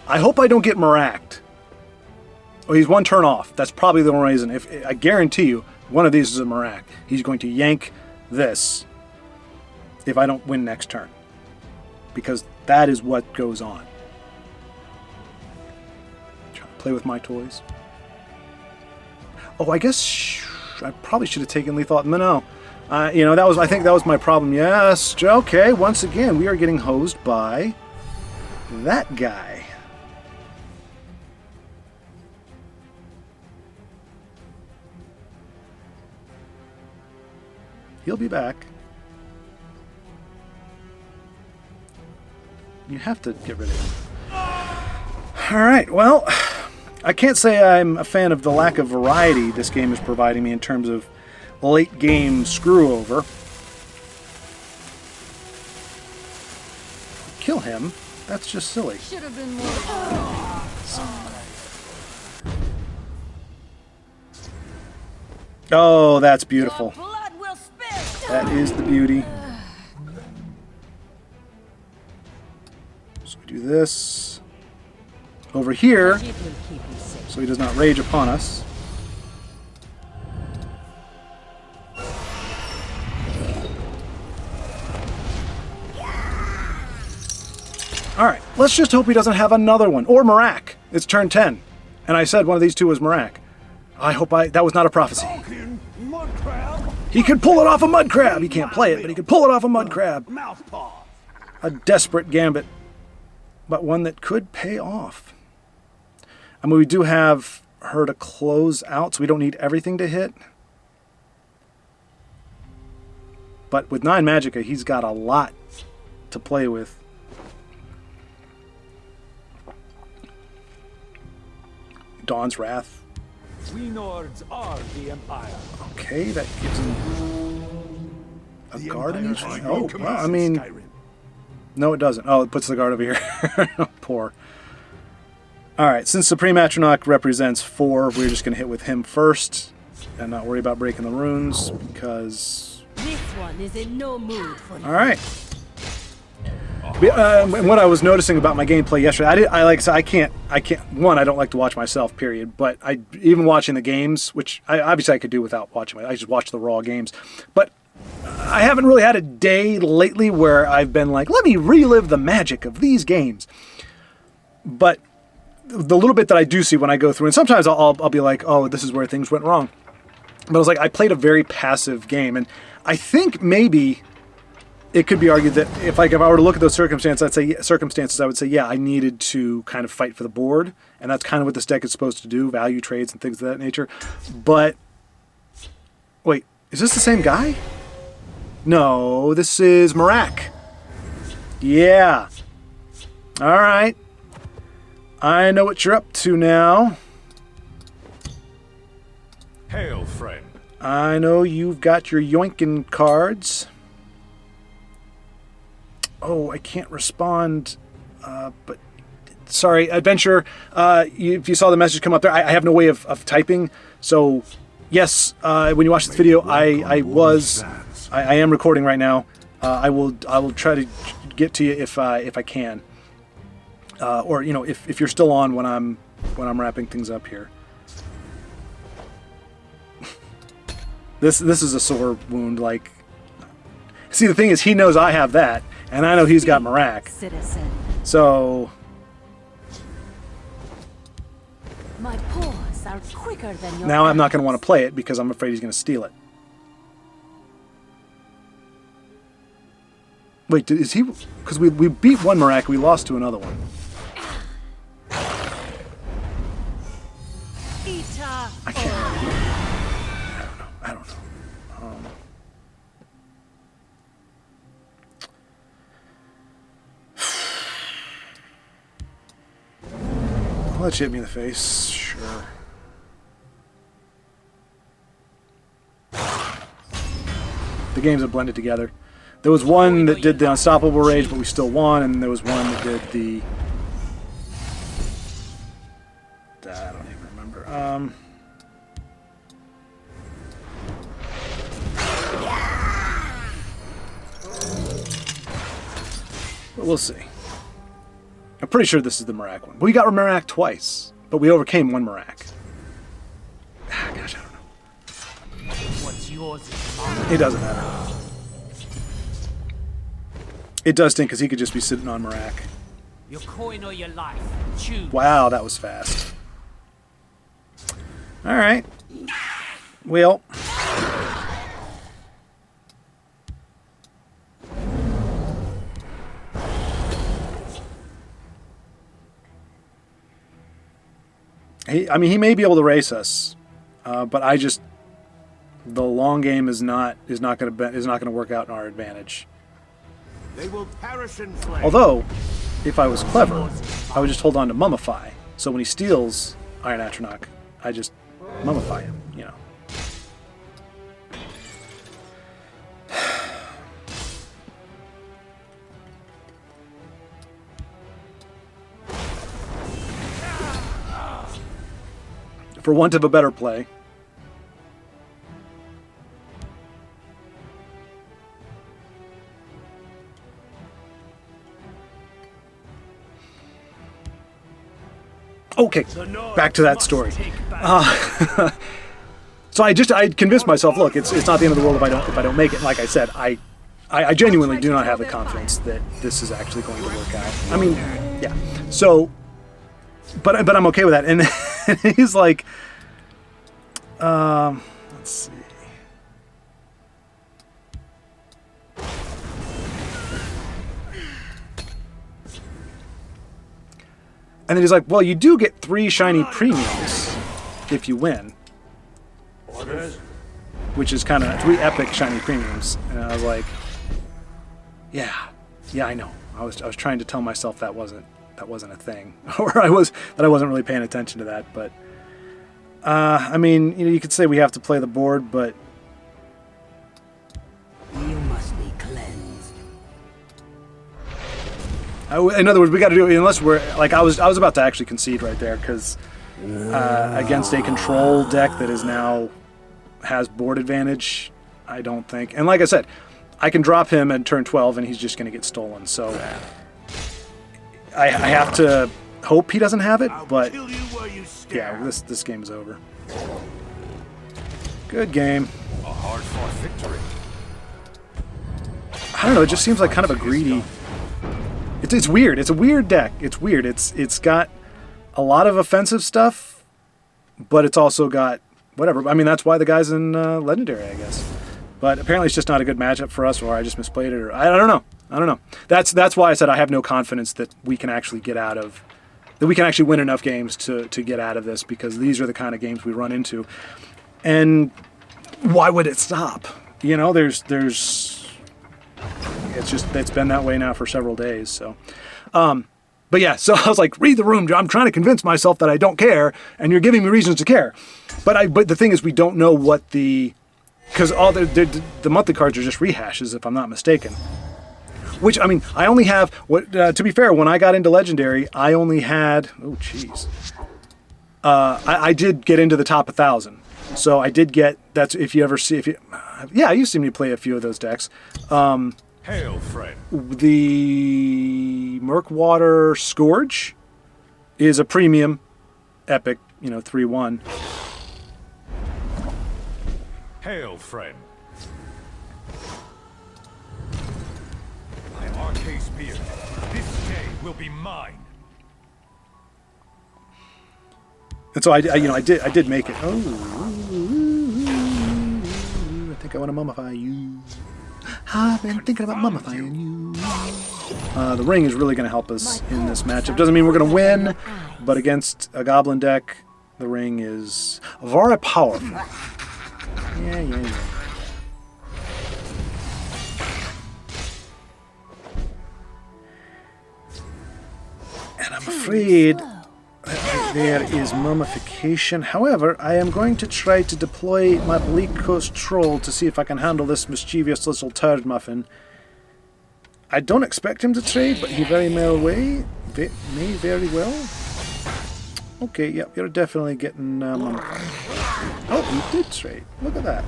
I hope I don't get Miracked. Oh, he's one turn off. That's probably the only reason. If I guarantee you, one of these is a Mirack. He's going to yank this if I don't win next turn. Because that is what goes on. Trying to play with my toys. Oh, I guess I probably should have taken lethal. No. You know, I think that was my problem. Yes. Okay. Once again, we are getting hosed by that guy. He'll be back. You have to get rid of him. Alright, well, I can't say I'm a fan of the lack of variety this game is providing me in terms of late game screw over. Kill him? That's just silly. Should have been more. Oh, that's beautiful. Blood will spill. That is the beauty. So we do this over here, It will keep you safe. so he does not rage upon us. Alright, let's just hope he doesn't have another one. Or Mirack. It's turn 10. And I said one of these two was Mirack. I hope that was not a prophecy. Mud crab. He could pull it off a mud crab. He can't play it, but he could pull it off a mud crab. Mouth paw. A desperate gambit, but one that could pay off. I mean, we do have her to close out, so we don't need everything to hit. But with 9 Magicka, he's got a lot to play with. Dawn's Wrath. We Nords are the Empire. Okay, that gives him A The guard in Empire each? has Oh, no well, commands I in mean, Skyrim. no, it doesn't. Oh, it puts the guard over here. Poor. All right, since Supreme Atronach represents 4, we're just going to hit with him first and not worry about breaking the runes because... This one is in no mood for All right. And what I was noticing about my gameplay yesterday, I like I said, I can't. One, I don't like to watch myself. Period. But even watching the games, which obviously I could do without watching. I just watch the raw games. But I haven't really had a day lately where I've been like, let me relive the magic of these games. But the little bit that I do see when I go through, and sometimes I'll be like, oh, this is where things went wrong. But I was like, I played a very passive game, and I think maybe it could be argued that if I were to look at those circumstances, I would say, yeah, I needed to kind of fight for the board, and that's kind of what this deck is supposed to do, value trades and things of that nature. But wait, is this the same guy? No, this is Marak. Yeah. All right. I know what you're up to now. Hail, friend. I know you've got your yoinkin cards. Oh, I can't respond, but sorry, Adventure, if you saw the message come up there, I have no way of typing, so yes, when you watch this video, I am recording right now. I will try to get to you if I can, or you know, if you're still on when I'm wrapping things up here. This is a sore wound. Like, see, the thing is, he knows I have that, and I know he's got Marak. Citizen. So my paws are quicker than your now I'm not going to want to play it because I'm afraid he's going to steal it. Wait, is he? Because we beat one Marak, we lost to another one. I can't. I don't know. I'll let you hit me in the face. Sure. The games have blended together. There was one that did the Unstoppable Rage, but we still won, and there was one that did the... I don't even remember. But we'll see. I'm pretty sure this is the Marak one. We got Marak twice, but we overcame one Marak. Ah, gosh, I don't know. What's yours is mine. It doesn't matter. It does stink because he could just be sitting on Marak. Your coin or your life. Choose. Wow, that was fast. All right. Well. He may be able to race us, but the long game is not going to work out in our advantage. They will perish in flame. Although, if I was clever, I would just hold on to Mummify. So when he steals Iron Atronach, I just Mummify him, you know. For want of a better play. Okay, back to that story. So I convinced myself, look, it's not the end of the world if I don't make it. Like I said, I genuinely do not have the confidence that this is actually going to work out. I mean, yeah. So, but I'm okay with that. And he's like, let's see. And then he's like, well, you do get 3 shiny premiums if you win. Orders. Which is kind of 3 epic shiny premiums. And I was like, yeah, I know. I was trying to tell myself that wasn't a thing, or that I wasn't really paying attention to that. But I mean, you know, you could say we have to play the board, but You must In other words, we got to do it unless we're like I was about to actually concede right there because against a control deck that is now has board advantage, I don't think. And like I said, I can drop him at turn 12 and he's just going to get stolen. So I have to hope he doesn't have it, but yeah, this game is over. Good game. A hard-fought victory. I don't know. It just seems like kind of a greedy. It's weird. It's a weird deck. It's weird. It's got a lot of offensive stuff, but it's also got whatever. I mean, that's why the guy's in Legendary, I guess. But apparently, it's just not a good matchup for us, or I just misplayed it, or I don't know. I don't know. That's why I said I have no confidence that we can actually get out of. That we can actually win enough games to get out of this, because these are the kind of games we run into. And why would it stop? You know, it's been that way now for several days. So, but yeah, so I was like, read the room. I'm trying to convince myself that I don't care, and you're giving me reasons to care. But the thing is, we don't know what because all the monthly cards are just rehashes, if I'm not mistaken. Which, I mean, I only have to be fair, when I got into Legendary, I only had I did get into the top 1,000. So I did get, that's if you ever see, yeah, you see me play a few of those decks. Hail, friend. The Murkwater Scourge is a premium epic, 3/1. Hail, friend. My arcane spear. This day will be mine. And so I did make it. Oh, I think I want to mummify you. I've been thinking about mummifying you. The ring is really going to help us in this matchup. Doesn't mean we're going to win, but against a goblin deck, the ring is very powerful. Yeah. And I'm afraid there is mummification. However, I am going to try to deploy my Bleak Coast Troll to see if I can handle this mischievous little turd muffin. I don't expect him to trade, but he may very well. Okay, yep, you're definitely getting mummified. Oh, he did trade. Look at that.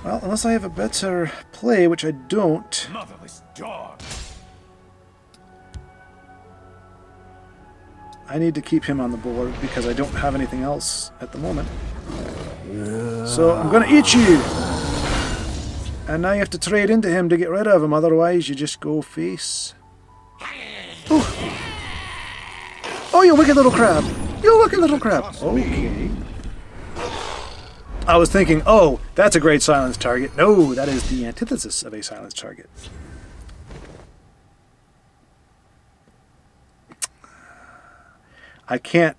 Well, unless I have a better play, which I don't. Motherless dog. I need to keep him on the board because I don't have anything else at the moment. So I'm going to eat you! And now you have to trade into him to get rid of him, otherwise you just go face. Ooh. Oh, you wicked little crab! You wicked little crab! Okay. I was thinking, oh, that's a great silence target. No, that is the antithesis of a silence target. I can't.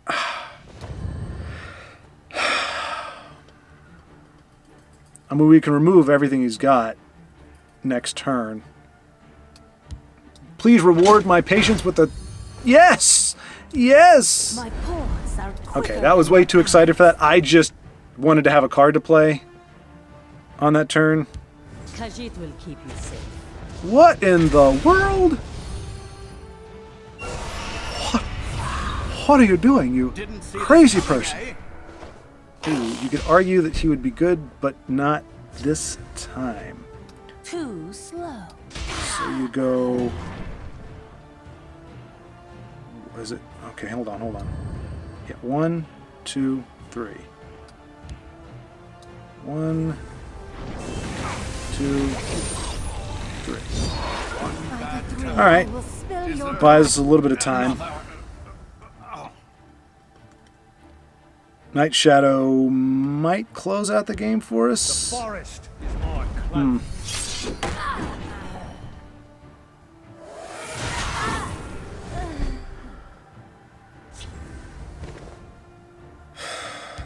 I mean, we can remove everything he's got next turn. Please reward my patience with the. Yes! Yes! My paws are Okay, that was way too excited for that. I just wanted to have a card to play on that turn. Khajiit will keep you safe. What in the world? What are you doing, you crazy person? Ooh, you could argue that he would be good, but not this time. Too slow. So you go... What is it? Okay, hold on. Yeah, 1, 2, 3. 1, 2, 3. Alright. Buys us a little bit of time. Night Shadow might close out the game for us. The forest is more clever.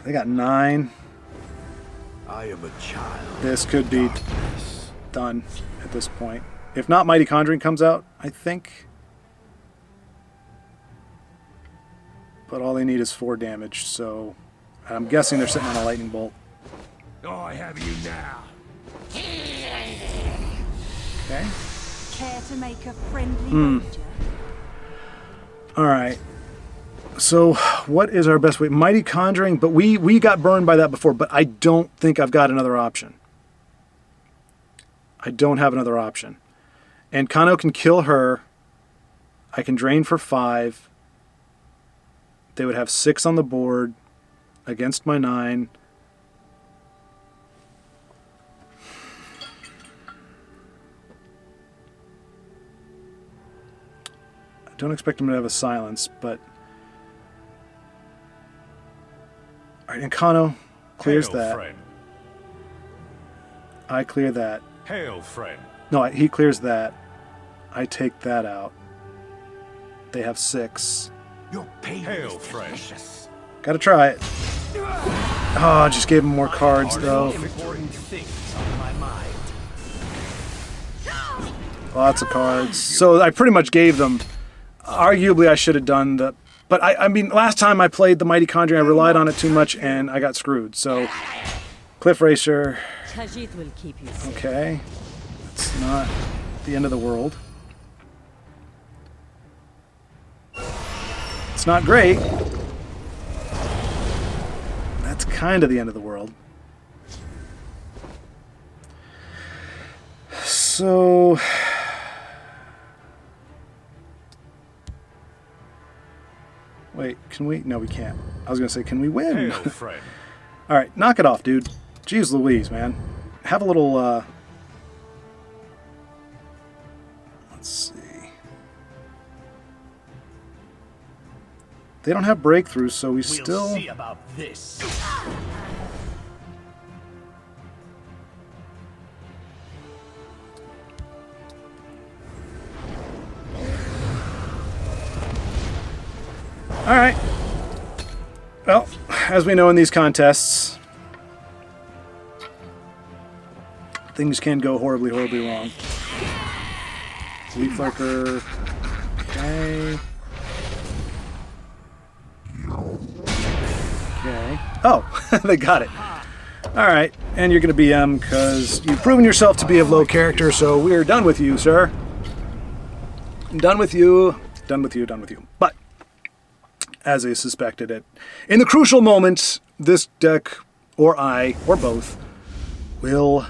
They got 9. I am a child. This could be done at this point. If not, Mighty Conjuring comes out, I think. But all they need is 4 damage, so I'm guessing they're sitting on a lightning bolt. Oh, I have you now. Okay. Care to make a friendly wager? Alright. So, what is our best way? Mighty Conjuring, but we got burned by that before, but I don't think I've got another option. I don't have another option. And Kano can kill her. I can drain for 5. They would have 6 on the board against my 9. I don't expect him to have a silence, but... Alright, and Kano clears Hail, that. friend. I clear that. Hail, friend. No, he clears that. I take that out. They have 6. Your pain Hail, is friend. delicious. Gotta try it. Oh, I just gave him more cards, though. Important things on my mind. Lots of cards. So I pretty much gave them. Arguably, I should have done the... But I mean, last time I played the Mighty Conjuring, I relied on it too much, and I got screwed. So, Cliff Racer. Tajit will keep you safe. Okay. It's not the end of the world. It's not great. That's kind of the end of the world. So... Wait, can we? No, we can't. I was going to say, can we win? Hail, friend. All right, knock it off, dude. Jeez Louise, man. Have a little, let's see. They don't have breakthroughs, so we still... We'll see about this. All right. Well, as we know in these contests, things can go horribly, horribly wrong. Leaf Lurker. Okay. Okay. Oh, they got it. All right. And you're going to BM because you've proven yourself to be of low character, so we're done with you, sir. Done with you. Done with you. Done with you. But as I suspected it, in the crucial moments, this deck, or I, or both, will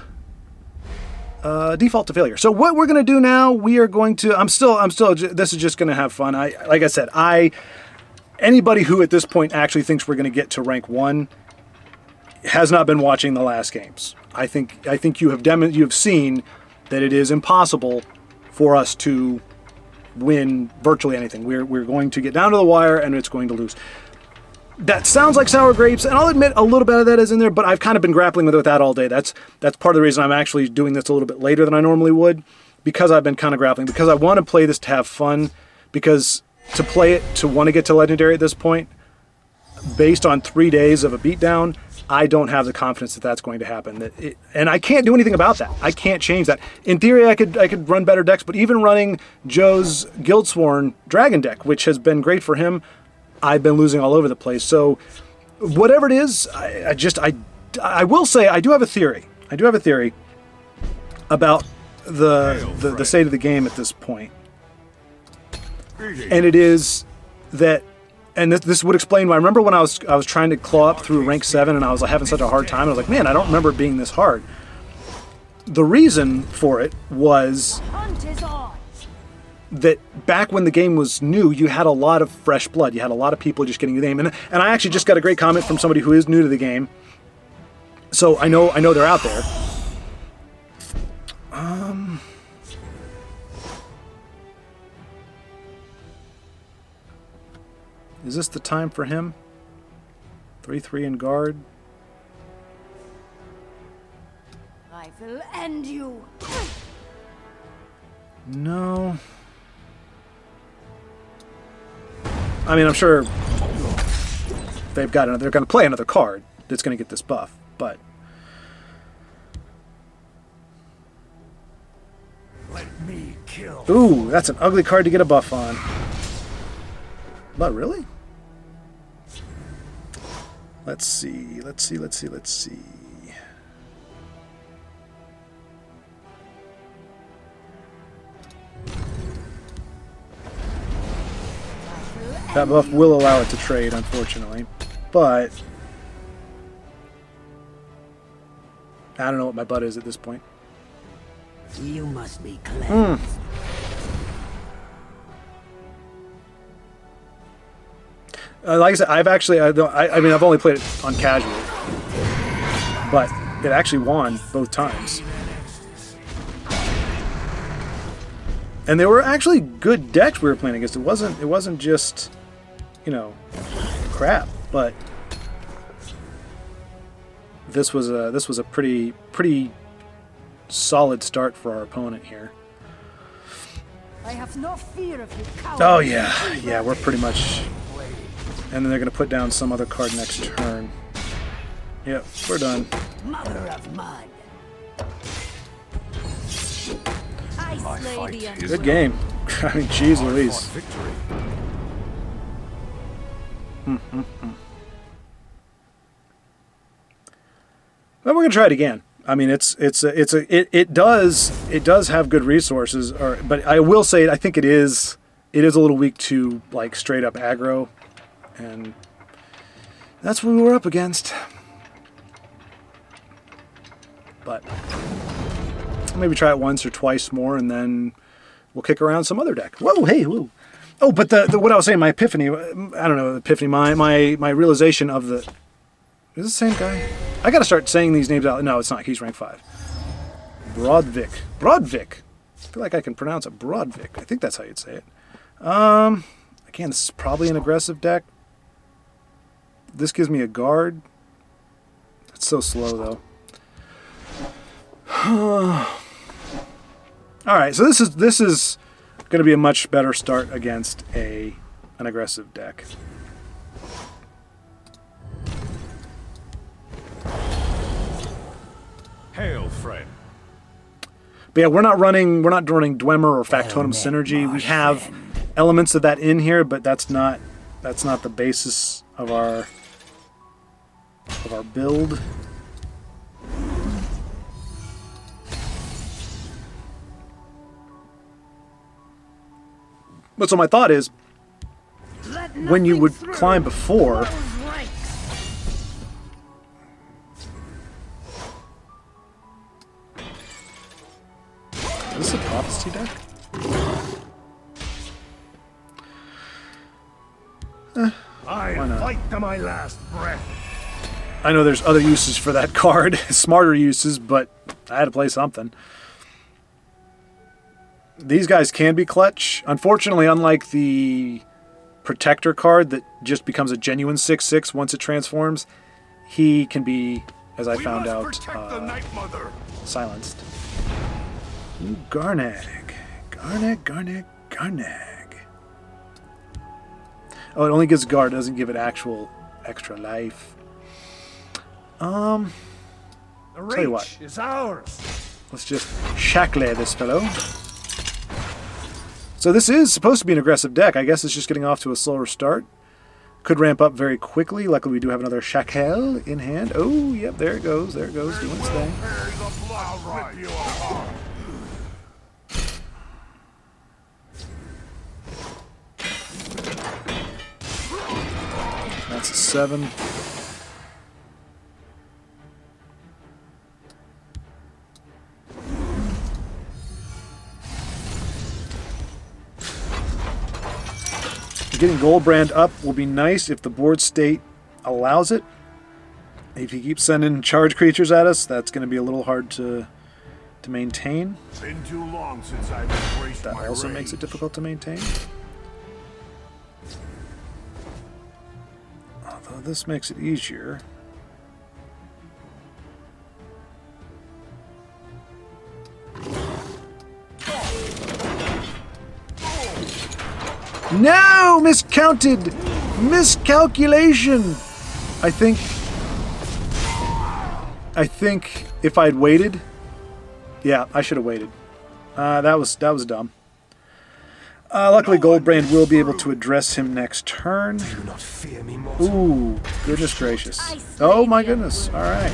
default to failure. So what we're going to do now, we are going to, this is just going to have fun. Like I said, anybody who at this point actually thinks we're going to get to rank 1 has not been watching the last games. I think you have seen that it is impossible for us to win virtually anything. We're going to get down to the wire and it's going to lose. That sounds like sour grapes, and I'll admit a little bit of that is in there, but I've kind of been grappling with that all day. That's part of the reason I'm actually doing this a little bit later than I normally would, because I've been kind of grappling, because I want to play this to have fun, because to play it, to want to get to Legendary at this point, based on 3 days of a beatdown, I don't have the confidence that that's going to happen. And I can't do anything about that. I can't change that. In theory, I could run better decks, but even running Joe's Guildsworn Dragon deck, which has been great for him, I've been losing all over the place. So whatever it is, I will say I do have a theory. I do have a theory about the state of the game at this point. And it is that, and this would explain why. I remember when I was trying to claw up through rank 7 and I was having such a hard time. I was like, man, I don't remember it being this hard. The reason for it was Hunt is on. that back when the game was new, you had a lot of fresh blood. You had a lot of people just getting the game. And I actually just got a great comment from somebody who is new to the game. So I know they're out there. Is this the time for him? 3/3 in guard. I will end you. No. I mean, I'm sure they're going to play another card that's going to get this buff, but Let me kill. ooh, that's an ugly card to get a buff on. But really? Let's see. That buff will allow it to trade, unfortunately. But I don't know what my butt is at this point. You must be cleansed. Like I said, I've actually, I mean, I've only played it on casual, but it actually won both times. And they were actually good decks we were playing against. It wasn't just, you know, crap. But this was a pretty solid start for our opponent here. I have no fear of you, coward. Oh yeah, we're pretty much. And then they're gonna put down some other card next turn. Yep, we're done. Mother of mud. I slay the undead. Good game. I mean, jeez Louise. Victory. Then we're gonna try it again. I mean, it does have good resources, but I will say I think it is a little weak to like straight up aggro, and that's what we were up against. But maybe try it once or twice more, and then we'll kick around some other deck. Whoa, hey, whoa. Oh, but the what I was saying, my epiphany. I don't know, epiphany. My realization of the. Is this the same guy? I gotta start saying these names out. No, it's not. He's rank 5. Broadvik. Broadvik. I feel like I can pronounce it. Broadvik. I think that's how you'd say it. Again, this is probably an aggressive deck. This gives me a guard. It's so slow, though. Alright, so this is going to be a much better start against an aggressive deck. Hail, friend. But yeah, we're not running Dwemer or Factotum Synergy. We have elements of that in here, but that's not the basis of our build. But so my thought is, when you would climb before, is this a prophecy deck? I'll fight to my last breath. I know there's other uses for that card, smarter uses, but I had to play something. These guys can be clutch. Unfortunately, unlike the Protector card that just becomes a genuine 6/6 once it transforms, he can be, as I found out, silenced. Ooh, Garnag. Oh, it only gives guard, it doesn't give it actual extra life. The tell you what. reach is ours. Let's just shackle this fellow. So this is supposed to be an aggressive deck. I guess it's just getting off to a slower start. Could ramp up very quickly. Luckily, we do have another shackle in hand. Oh, yep, there it goes. There it goes, doing its thing. That's a 7. Getting Goldbrand up will be nice if the board state allows it. If he keeps sending charge creatures at us, that's going to be a little hard to maintain. Been too long since I've embraced That my also rage. makes it difficult to maintain. Although this makes it easier. No! Miscounted! Miscalculation! I think if I'd waited... Yeah, I should have waited. That was dumb. Luckily, Goldbrand will be able to address him next turn. Do not fear me, mortal. Ooh, goodness gracious. Oh my goodness, alright.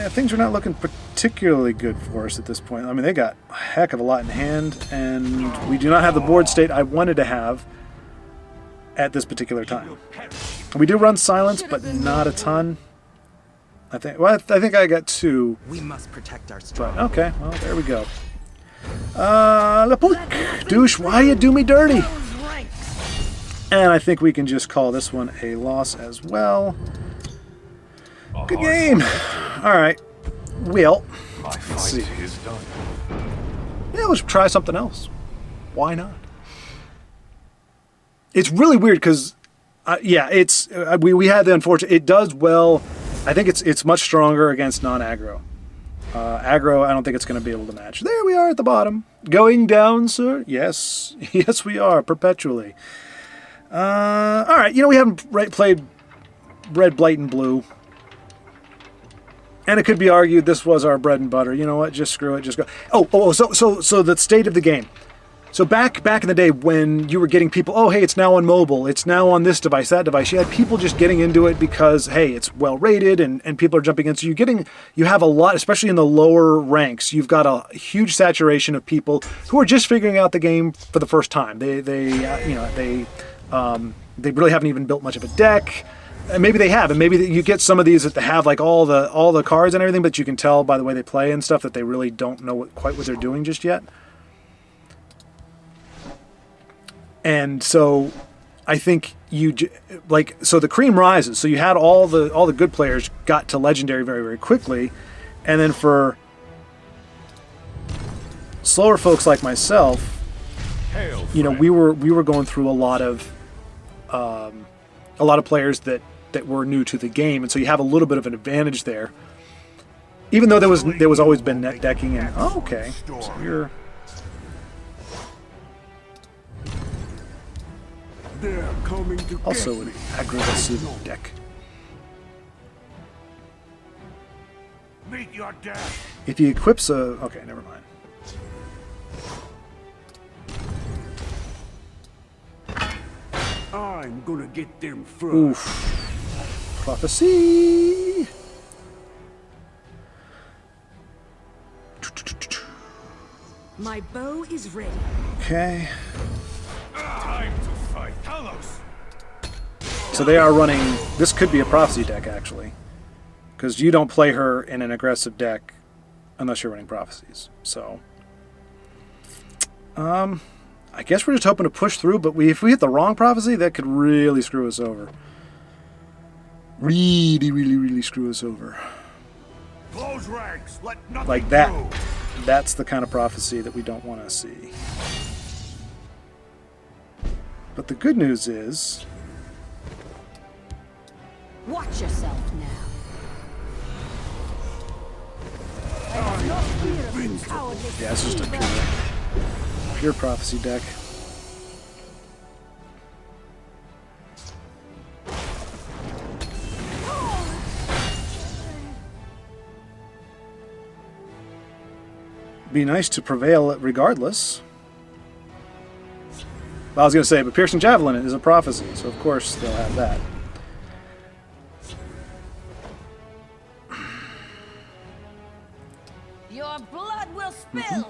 things are not looking particularly good for us at this point. I mean, they got a heck of a lot in hand, and we do not have the board state I wanted to have at this particular time. We do run silence, but not a ton. I think. Well, I think I got 2. We must protect our strong. But okay, well, there we go. Lapook, douche, why you do me dirty? And I think we can just call this one a loss as well. Good game. All right. Well, let's see. Yeah, let's try something else. Why not? It's really weird because, yeah, it's we had the unfortunate. It does well. I think it's much stronger against non-aggro. Aggro, I don't think it's going to be able to match. There we are at the bottom. Going down, sir? Yes. Yes, we are, perpetually. All right, you know, we haven't played Red, Blight, and Blue. And it could be argued this was our bread and butter. You know what? Just screw it. Just go. So the state of the game. So back in the day when you were getting people, oh, hey, it's now on mobile. It's now on this device, that device. You had people just getting into it because, hey, it's well rated and people are jumping in. So you have a lot, especially in the lower ranks, you've got a huge saturation of people who are just figuring out the game for the first time. They really haven't even built much of a deck. And maybe they have, and maybe you get some of these that have like all the cards and everything, but you can tell by the way they play and stuff that they really don't know quite what they're doing just yet. And so I think so the cream rises. So you had all the good players got to legendary very, very quickly. And then for slower folks like myself, you know, we were going through a lot of players that were new to the game, and so you have a little bit of an advantage there. Even though there was always been net decking and okay. So you're also an aggressive deck. Meet your death. If he equips a... Okay, never mind. I'm gonna get them first. Oof. Prophecy. My bow is ready. Okay. Time to fight. Talos. So they are running... This could be a prophecy deck, actually. Because you don't play her in an aggressive deck unless you're running prophecies. So... I guess we're just hoping to push through, but if we hit the wrong prophecy, that could really screw us over. Really, really, really screw us over. Close ranks. Let nothing Like that. through. That's the kind of prophecy that we don't want to see. But the good news is... Watch yourself now. Yeah, it's just a pure prophecy deck. Be nice to prevail regardless. Well, I was going to say, but Piercing Javelin is a prophecy, so of course they'll have that. Your blood will spill.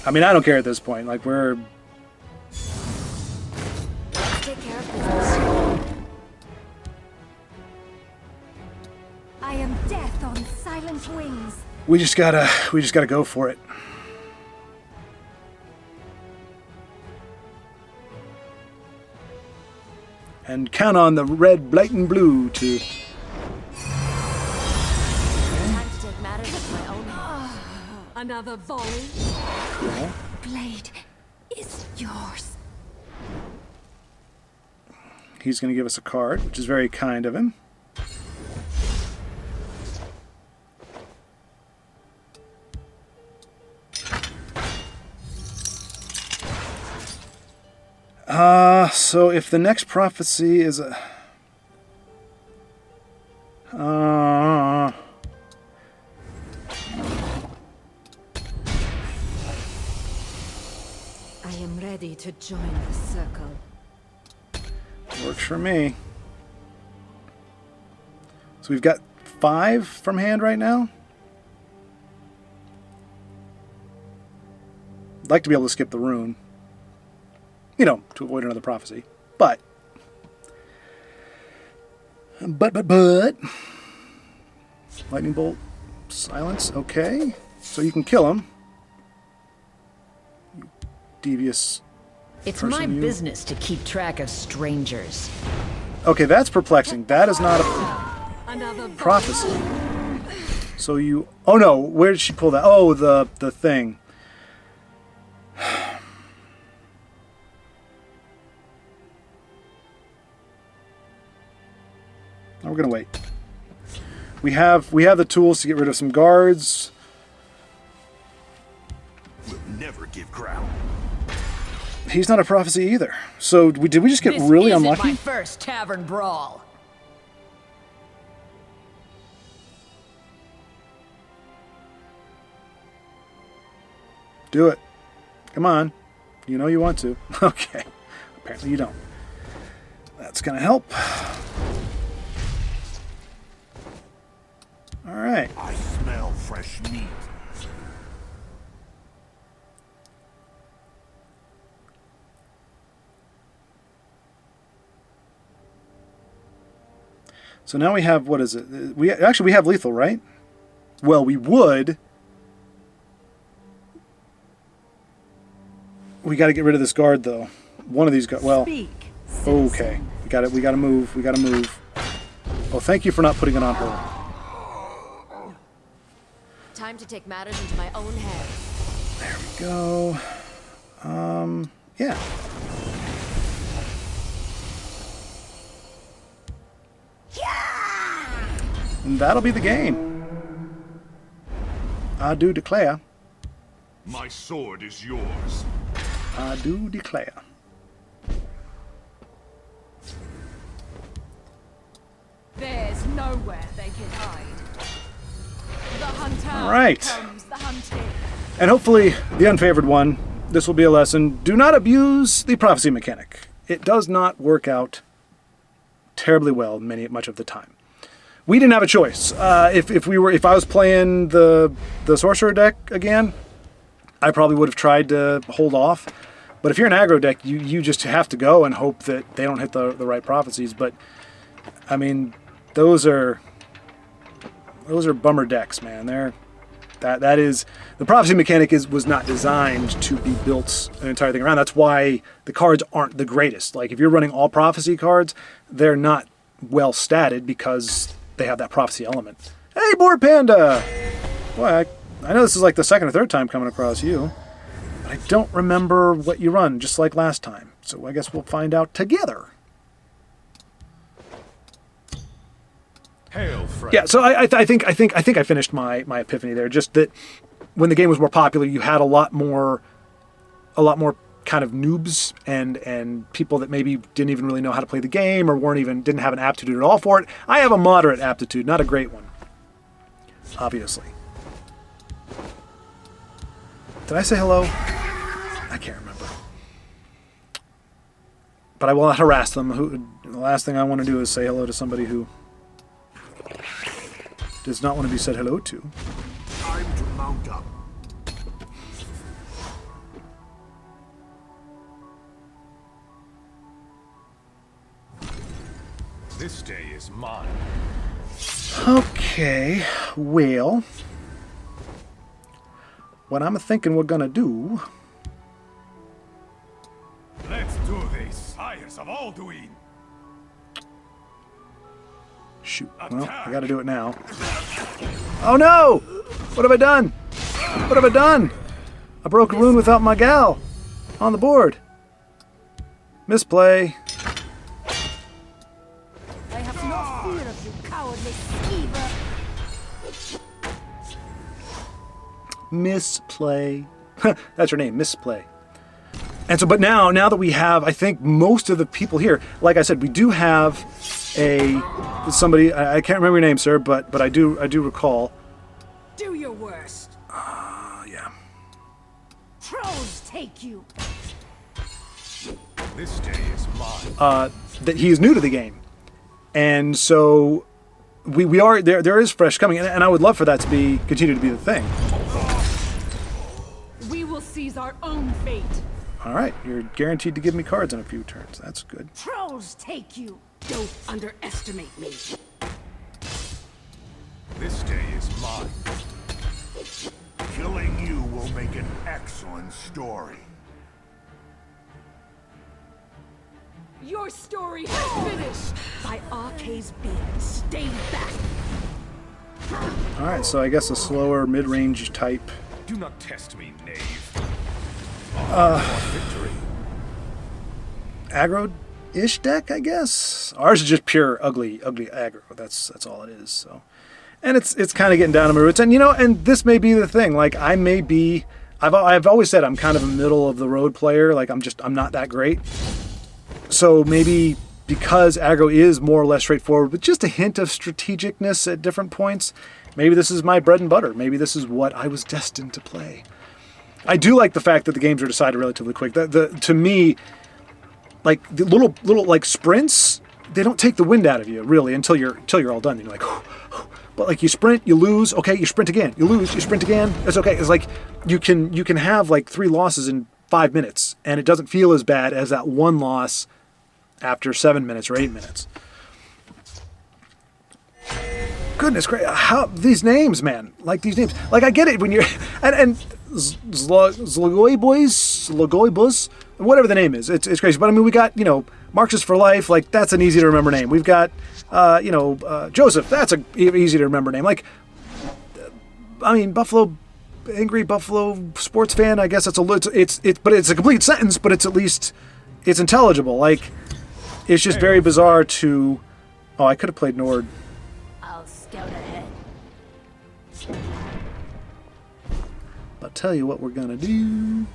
I mean, I don't care at this point. Like, we're... Take care of business. I am death on silent wings. We just gotta go for it. And count on the red, blight, and blue to... Time to take matters into my own hands. Another volley. Cool. Blade is yours. He's going to give us a card, which is very kind of him. So if the next prophecy is a... I am ready to join the circle. Works for me. So we've got 5 from hand right now. I'd like to be able to skip the rune. You know, to avoid another prophecy. But. Lightning bolt. Silence. Okay. So you can kill him. You devious. It's person, my you. business to keep track of strangers. Okay, that's perplexing. That is not a Another prophecy. So you... Oh no, where did she pull that? Oh, the thing. We're gonna wait. We have the tools to get rid of some guards. We'll never give ground. He's not a prophecy either. So did we just get This really isn't unlucky? my first tavern brawl. Do it. Come on. You know you want to. Okay. Apparently you don't. That's gonna help. All right. I smell fresh meat. So now we have, what is it? We have lethal, right? Well, we would. We got to get rid of this guard, though. One of these guards. Well, Speak, okay. We got it. We got to move. We got to move. Oh, thank you for not putting it on her. Time to take matters into my own hands. There we go. Yeah. And that'll be the game. I do declare. My sword is yours. I do declare. There's nowhere they can hide. The hunter All right. comes the hunted. And hopefully, the unfavored one, this will be a lesson. Do not abuse the prophecy mechanic. It does not work out terribly well much of the time. We didn't have a choice. If I was playing the sorcerer deck again, I probably would have tried to hold off. But if you're an aggro deck, you just have to go and hope that they don't hit the right prophecies. But I mean, those are bummer decks, man. That is the prophecy mechanic was not designed to be built an entire thing around. That's why the cards aren't the greatest. Like if you're running all prophecy cards, they're not well statted because they have that prophecy element. Hey, Board Panda! Boy, I know this is like the second or third time coming across you, but I don't remember what you run, just like last time. So I guess we'll find out together. Hail, friend. Yeah, so I think I finished my epiphany there. Just that when the game was more popular, you had a lot more kind of noobs and people that maybe didn't even really know how to play the game or didn't have an aptitude at all for it. I have a moderate aptitude, not a great one, obviously. Did I say hello? I can't remember. But I will not harass them. The last thing I want to do is say hello to somebody who does not want to be said hello to. Time to mount up. This day is mine. Okay, well, what I'm thinking we're gonna do. Let's do this, sires of Alduin. Shoot, well, I gotta do it now. Oh no! What have I done? What have I done? I broke a rune without my gal on the board. Misplay. I have no fear of you, cowardly skeever. Misplay. That's her name, Misplay. And so, but now that we have, I think most of the people here, like I said, we do have somebody, I can't remember your name, sir, but I do recall. Do your worst. Yeah. Trolls take you. This day is mine. That he is new to the game. And so we are there is fresh coming, and I would love for that to continue to be the thing. We will seize our own fate. All right, you're guaranteed to give me cards in a few turns. That's good. Trolls take you. Don't underestimate me. This day is mine. Killing you will make an excellent story. Your story has finished. By Arcade's bid, stay back. All right, so I guess a slower mid-range type. Do not test me, knave. Victory. Aggro-ish deck, I guess. Ours is just pure ugly aggro. That's all it is. So, and it's kind of getting down to my roots. And and this may be the thing. Like I may be. I've always said I'm kind of a middle of the road player. Like I'm not that great. So maybe because aggro is more or less straightforward, with just a hint of strategicness at different points, maybe this is my bread and butter. Maybe this is what I was destined to play. I do like the fact that the games are decided relatively quick. To me, like the little like sprints, they don't take the wind out of you really until you're all done. You're like, but like you sprint, you lose. Okay, you sprint again. You lose. You sprint again. It's okay. It's like you can have like 3 losses in 5 minutes, and it doesn't feel as bad as that one loss after 7 minutes or 8 minutes. Goodness gracious, how these names, man! Like these names, like I get it when you're and Zlogoibus, whatever the name is, it's crazy. But I mean, we got Marxist for life, like that's an easy to remember name. We've got Joseph, that's a easy to remember name. Like I mean, angry Buffalo sports fan. I guess it's but it's a complete sentence, but it's at least it's intelligible. Like it's just very bizarre to. Oh, I could have played Nord. I'll scout ahead. I'll tell you what we're gonna do.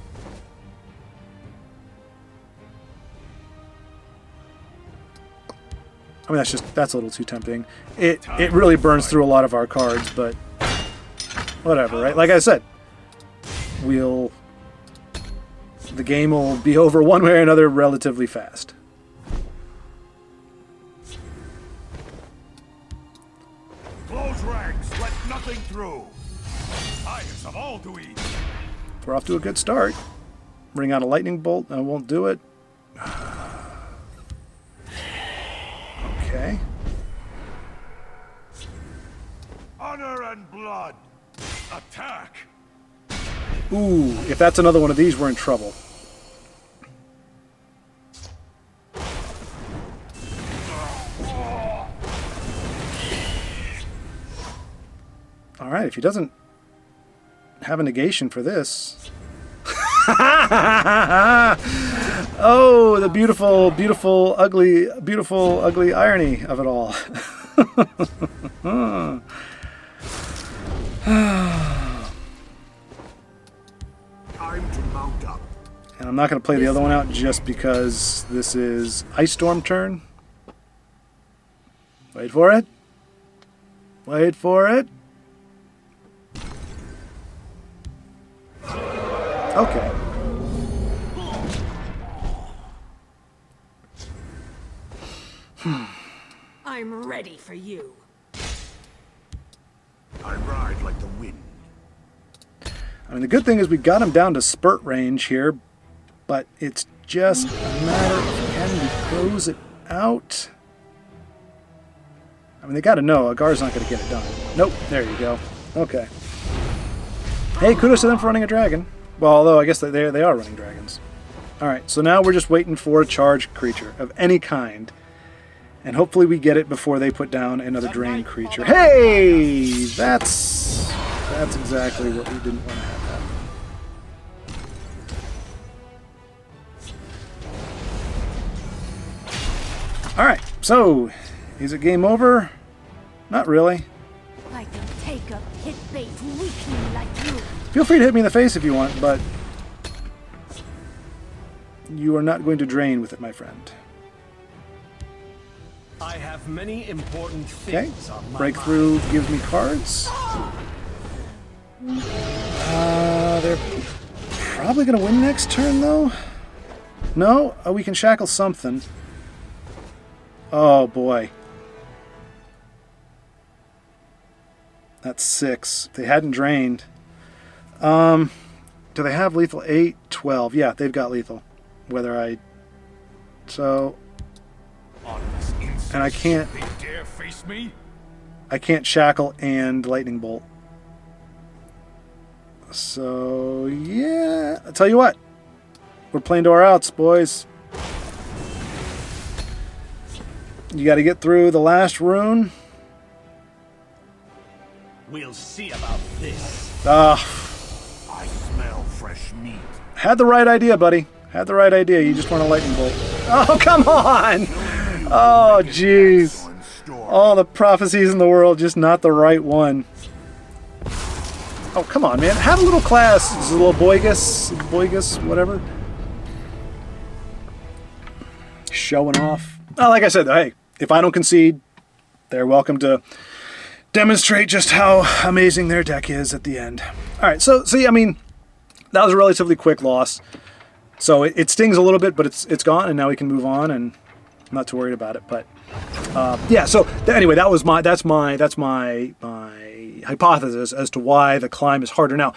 I mean, that's a little too tempting. It really burns through a lot of our cards, but whatever, right? Like I said, the game will be over one way or another relatively fast. Close ranks, let nothing through. Tigers have all to eat. We're off to a good start. Bring out a lightning bolt. I won't do it. Okay. Honor and blood. Attack. Ooh, if that's another one of these, we're in trouble. All right, if he doesn't have a negation for this. Oh, the beautiful, ugly irony of it all. Time to mount up. And I'm not going to play the other one out just because this is Ice Storm turn. Wait for it. Wait for it. Okay. I'm ready for you. I ride like the wind. I mean, the good thing is we got him down to spurt range here, but it's just a matter of can we close it out? I mean, they got to know Agar's not going to get it done. Nope, there you go. Okay. Hey, kudos to them for running a dragon. Well, although I guess they are running dragons. Alright, so now we're just waiting for a charged creature of any kind. And hopefully we get it before they put down another drain creature. Hey! That's exactly what we didn't want to have happen. Alright, so is it game over? Not really. I can take a pit bait weakling like you. Feel free to hit me in the face if you want, but you are not going to drain with it, my friend. I have many important Okay, things on my breakthrough gives me cards. They're probably going to win next turn, though. No? Oh, we can shackle something. Oh, boy. That's 6. They hadn't drained. Do they have lethal? 8, 12. Yeah, they've got lethal. Whether I... So... And I can't... They dare face me? I can't shackle and lightning bolt. So, yeah. I'll tell you what. We're playing to our outs, boys. You got to get through the last rune. We'll see about this. I smell fresh meat. Had the right idea, buddy. Had the right idea. You just want a lightning bolt. Oh, come on! Oh, jeez. All the prophecies in the world, just not the right one. Oh, come on, man. Have a little class. This is a little boigus, whatever. Showing off. Oh, like I said, hey, if I don't concede, they're welcome to demonstrate just how amazing their deck is at the end. All right, so see, I mean, that was a relatively quick loss. So it stings a little bit, but it's gone, and now we can move on, and I'm not too worried about it. But yeah, so anyway, that's my hypothesis as to why the climb is harder. Now,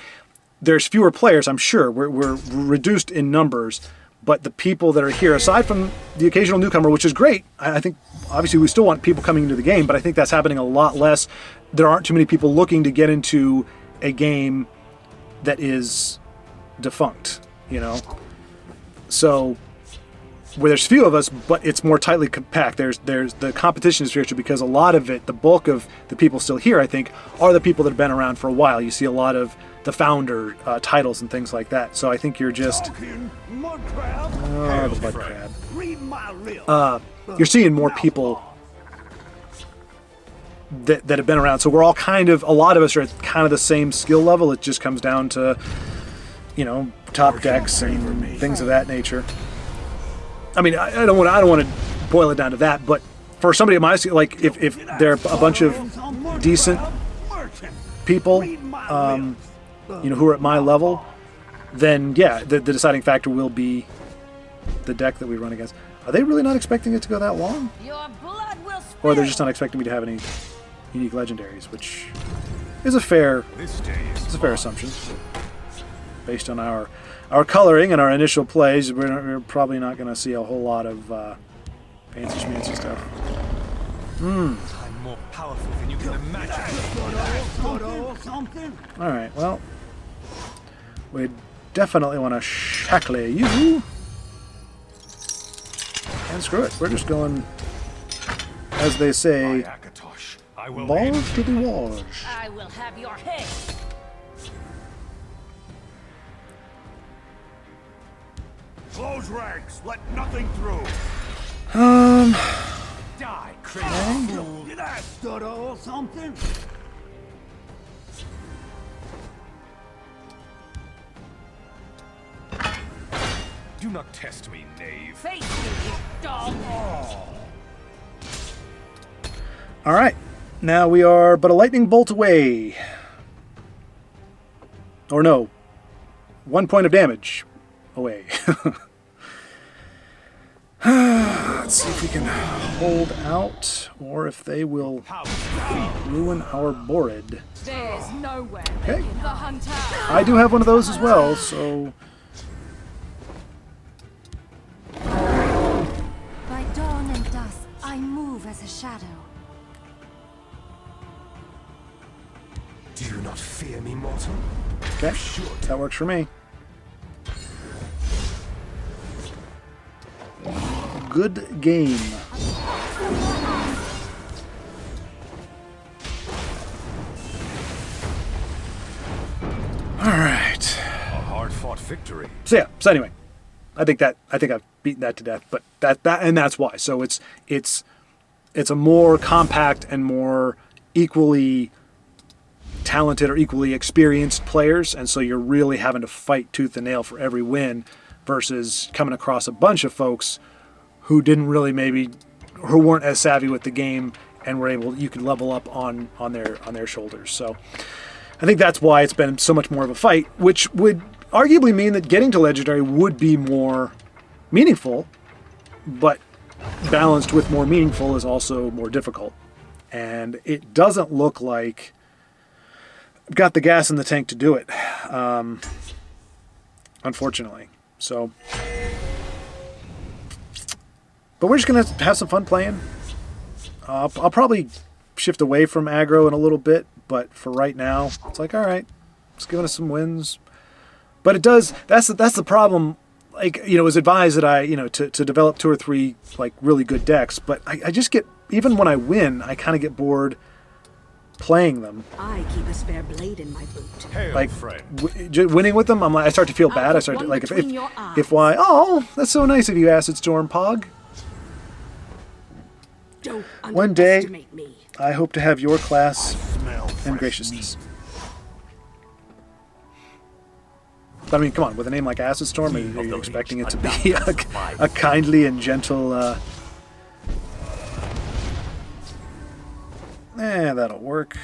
there's fewer players, I'm sure. We're reduced in numbers, but the people that are here, aside from the occasional newcomer, which is great, I think obviously we still want people coming into the game, but I think that's happening a lot less. There aren't too many people looking to get into a game that is defunct, you know? So where there's few of us, but it's more tightly compact. There's the competition is fiercer because a lot of it, the bulk of the people still here, I think, are the people that have been around for a while. You see a lot of the founder titles and things like that. So I think you're just the mud crab. You're seeing more people that have been around. So we're all kind of, a lot of us are at kind of the same skill level. It just comes down to, you know, top decks and things of that nature. I mean, I don't want to boil it down to that, but for somebody at my skill, like if there are a bunch of decent people, you know, who are at my level, then yeah, the deciding factor will be the deck that we run against. Are they really not expecting it to go that long? Your blood will spill. Or they're just not expecting me to have any unique legendaries, which is a fair assumption. Based on our coloring and our initial plays, we're probably not going to see a whole lot of fancy schmancy stuff. I'm more powerful than you can imagine. All right, well, we definitely want to shackle you. And screw it, we're just going, as they say, balls to the walls. I will have your head. Close ranks. Let nothing through. Die, criminal. Did I stutter or something? Do not test me, knave. Face me, you dog. All right, now we are but a lightning bolt away. Or no, 1 point of damage away. Let's see if we can hold out, or if they will ruin our board. There's nowhere. Okay. The hunter. I do have one of those as well, so... By dawn and dusk, I move as a shadow. Do you not fear me, mortal? Okay, that works for me. Good game. All right. A hard-fought victory. So yeah. So anyway, I think I've beaten that to death. But that's why. So it's a more compact and more equally talented or equally experienced players, and so you're really having to fight tooth and nail for every win, versus coming across a bunch of folks who didn't really who weren't as savvy with the game and were able, you could level up on their shoulders. So I think that's why it's been so much more of a fight, which would arguably mean that getting to Legendary would be more meaningful, but balanced with more meaningful is also more difficult. And it doesn't look like got the gas in the tank to do it, unfortunately. So, but we're just gonna have some fun playing. I'll probably shift away from aggro in a little bit, but for right now, it's like, all right, it's giving us some wins. But it does. That's the problem. Like, you know, it was advised that I, you know, to develop 2 or 3 like really good decks, but I just get, even when I win, I kind of get bored playing them. I keep a spare blade in my boot. Hail, Like friend. winning with them, I'm like, I start to feel bad. I start to like if why? Oh, that's so nice of you, Acid Storm Pog. Don't One day, underestimate me. I hope to have your class Smell and fresh graciousness. But I mean, come on, with a name like Acid Storm, are you expecting it to be a kindly and gentle? That'll work.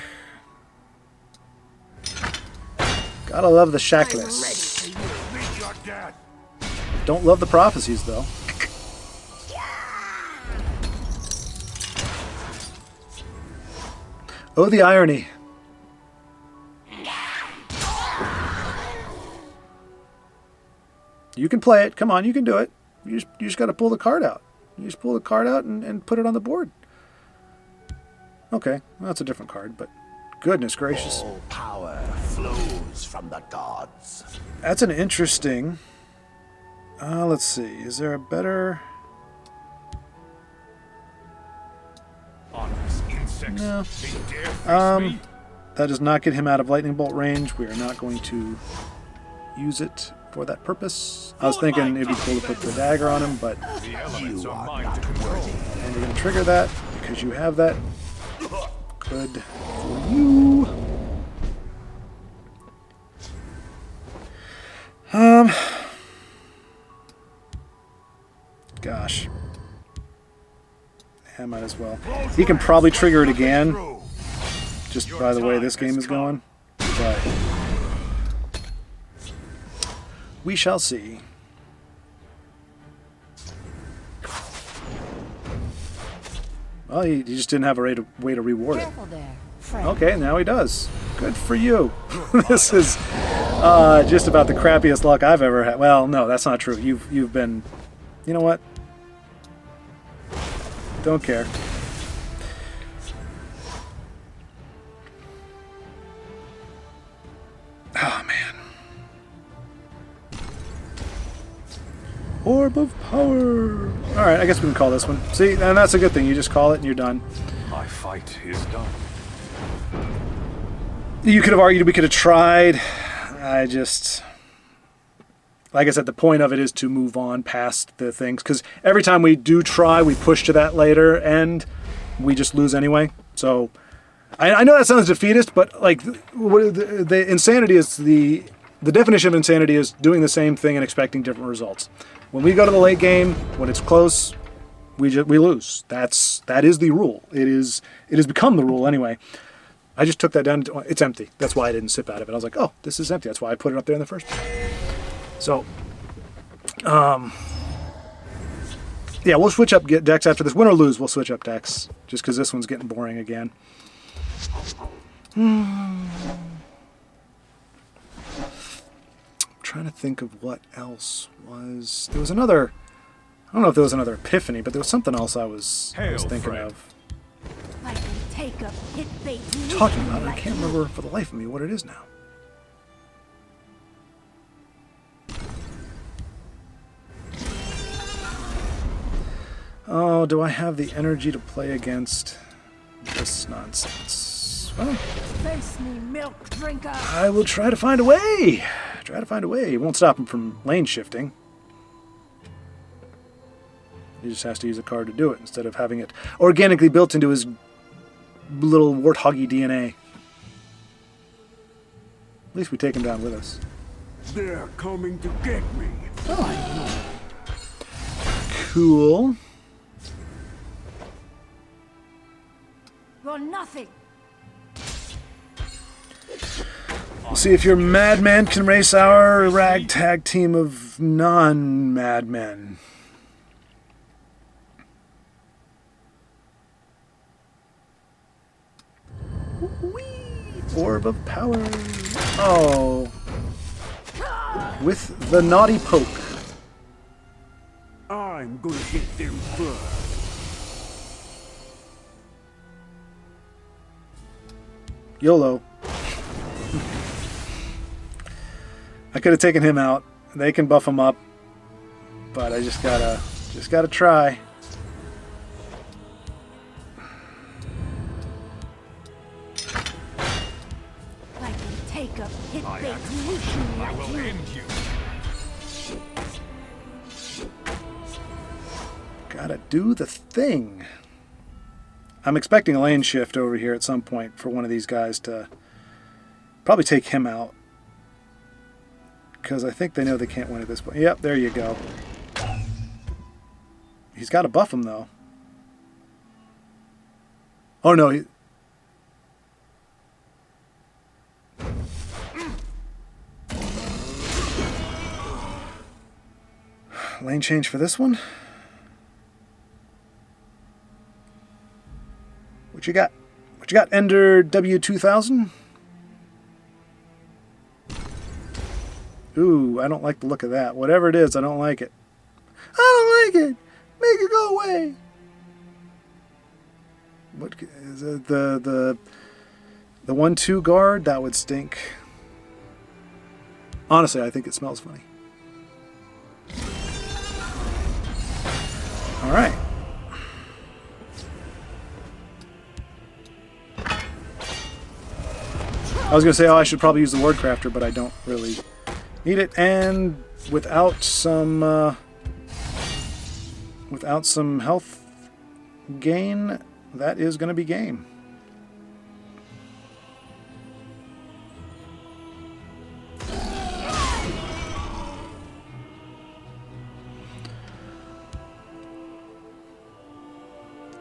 Gotta love the Shackless. meat. Meet your death. Don't love the prophecies, though. Oh, the irony. You can play it. Come on, you can do it. You just got to pull the card out. You just pull the card out and put it on the board. Okay, well, that's a different card, but goodness gracious. All power flows from the gods. That's an interesting... let's see. Is there a better... Honest insects. No. They dare face me? That does not get him out of lightning bolt range. We are not going to use it for that purpose. I was thinking it'd be cool to put the dagger on him, but... The elements You are are mine not to control. And you're going to trigger that because you have that. Good for you. Gosh. Yeah, might as well. He can probably trigger it again, Through. just by the way this game is going. But we shall see. Well, he just didn't have a way to reward it. Careful there, friend. Okay, now he does. Good for you. This is just about the crappiest luck I've ever had. Well, no, that's not true. You've been... You know what? Don't care. Oh, man. Orb of Power. All right, I guess we can call this one. See, and that's a good thing. You just call it and you're done. My fight is done. You could have argued we could have tried. I just... Like I said, the point of it is to move on past the things. Because every time we do try, we push to that later, and we just lose anyway. So, I know that sounds defeatist, but like the insanity is the definition of insanity is doing the same thing and expecting different results. When we go to the late game, when it's close, we lose. That is the rule. It has become the rule anyway. I just took that down. It's empty. That's why I didn't sip out of it. I was like, oh, this is empty. That's why I put it up there in the first place. So, yeah, we'll switch up decks after this. Win or lose, we'll switch up decks. Just because this one's getting boring again. I'm trying to think of what else was... There was another... I don't know if there was another epiphany, but there was something else I was thinking friend. of. I can take a pit bait. Talking about it, I can't remember for the life of me what it is now. Oh, do I have the energy to play against this nonsense? Well, Face me, milk drinker. I will try to find a way. Try to find a way. It won't stop him from lane shifting. He just has to use a card to do it instead of having it organically built into his little warthoggy DNA. At least we take him down with us. They're coming to get me. Cool. You're nothing. We'll see if your madman can race our ragtag team of non-madmen. Orb of Power. Oh. With the naughty poke. I'm gonna get them first. YOLO. I could have taken him out. They can buff him up. But I just gotta try. I can take a hit I bait act mission I like will you. end you. Gotta do the thing. I'm expecting a lane shift over here at some point for one of these guys to probably take him out. Because I think they know they can't win at this point. Yep, there you go. He's got to buff him, though. Oh, no. Lane change for this one? What you got? What you got, Ender W2000? Ooh, I don't like the look of that. Whatever it is, I don't like it. I don't like it! Make it go away! What is it? The 1-2 guard? That would stink. Honestly, I think it smells funny. Alright. I was going to say, oh, I should probably use the Word Crafter, but I don't really need it. And without some health gain, that is going to be game.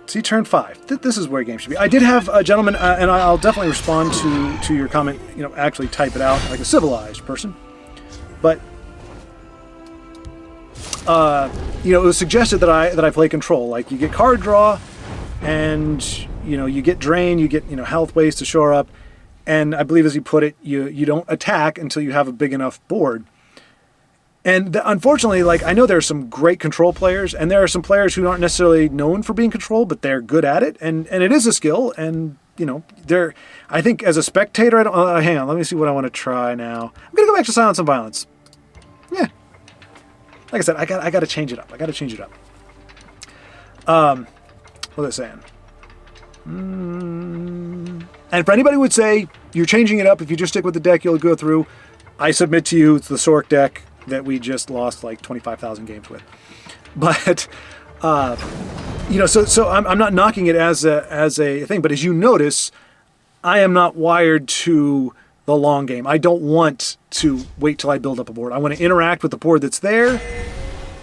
See, turn 5. This is where a game should be. I did have a gentleman, and I'll definitely respond to your comment. You know, actually type it out like a civilized person. But you know, it was suggested that I play control. Like you get card draw, and you know you get drain, you get health waste to shore up, and I believe as he put it, you don't attack until you have a big enough board. And unfortunately, like I know there are some great control players, and there are some players who aren't necessarily known for being control, but they're good at it, and it is a skill. And you know, I think as a spectator, I don't. Hang on, let me see what I want to try now. I'm gonna go back to Silence and Violence. Yeah, like I said, I got to change it up. I got to change it up. What was I saying? And for anybody who would say you're changing it up, if you just stick with the deck, you'll go through. I submit to you, it's the Sork deck that we just lost like 25,000 games with. But you know, so I'm not knocking it as a thing, but as you notice, I am not wired to the long game. I don't want to wait till I build up a board. I want to interact with the board that's there.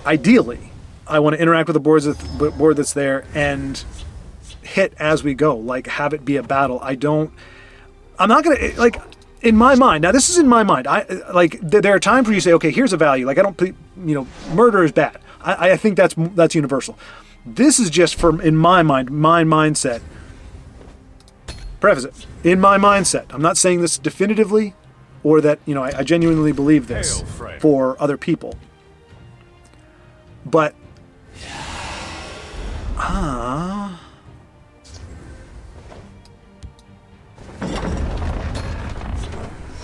Ideally, I want to interact with the board that's there and hit as we go, like have it be a battle. I'm not going to, like, in my mind, now this is in my mind, there are times where you say, okay, here's a value. Like, I don't, murder is bad. I think that's universal. This is just in my mind, my mindset. Preface it. In my mindset. I'm not saying this definitively or that, I genuinely believe this for other people. But,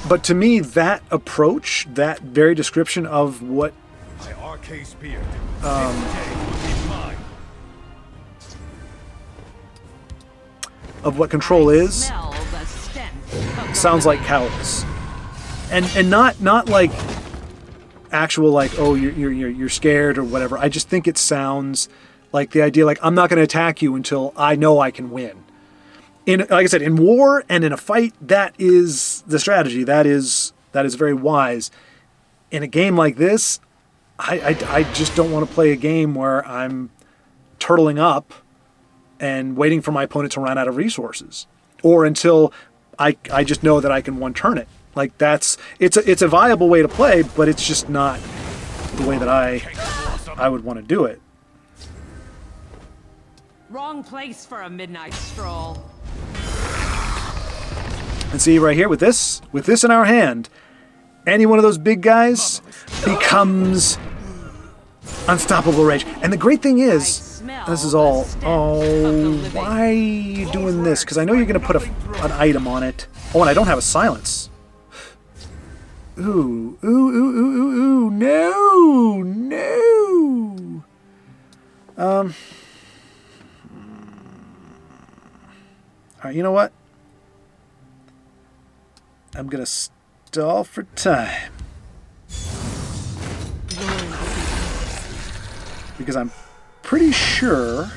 but to me, that approach, that very description of what of what control is, sounds like cowardice, and not like actual like, oh, you're scared or whatever. I just think it sounds like the idea like I'm not going to attack you until I know I can win. Like I said, in war and in a fight, that is the strategy. That is very wise. In a game like this, I just don't want to play a game where I'm turtling up and waiting for my opponent to run out of resources, or until I just know that I can one turn it. Like it's a viable way to play, but it's just not the way that I would want to do it. Wrong place for a midnight stroll. And see right here with this in our hand, any one of those big guys becomes unstoppable rage. And the great thing is, this is all, oh, why are you doing this? Because I know you're going to put an item on it. Oh, and I don't have a silence. Ooh, ooh, ooh, ooh, ooh, ooh, no, no. All right, you know what? I'm going to stall for time. Because I'm pretty sure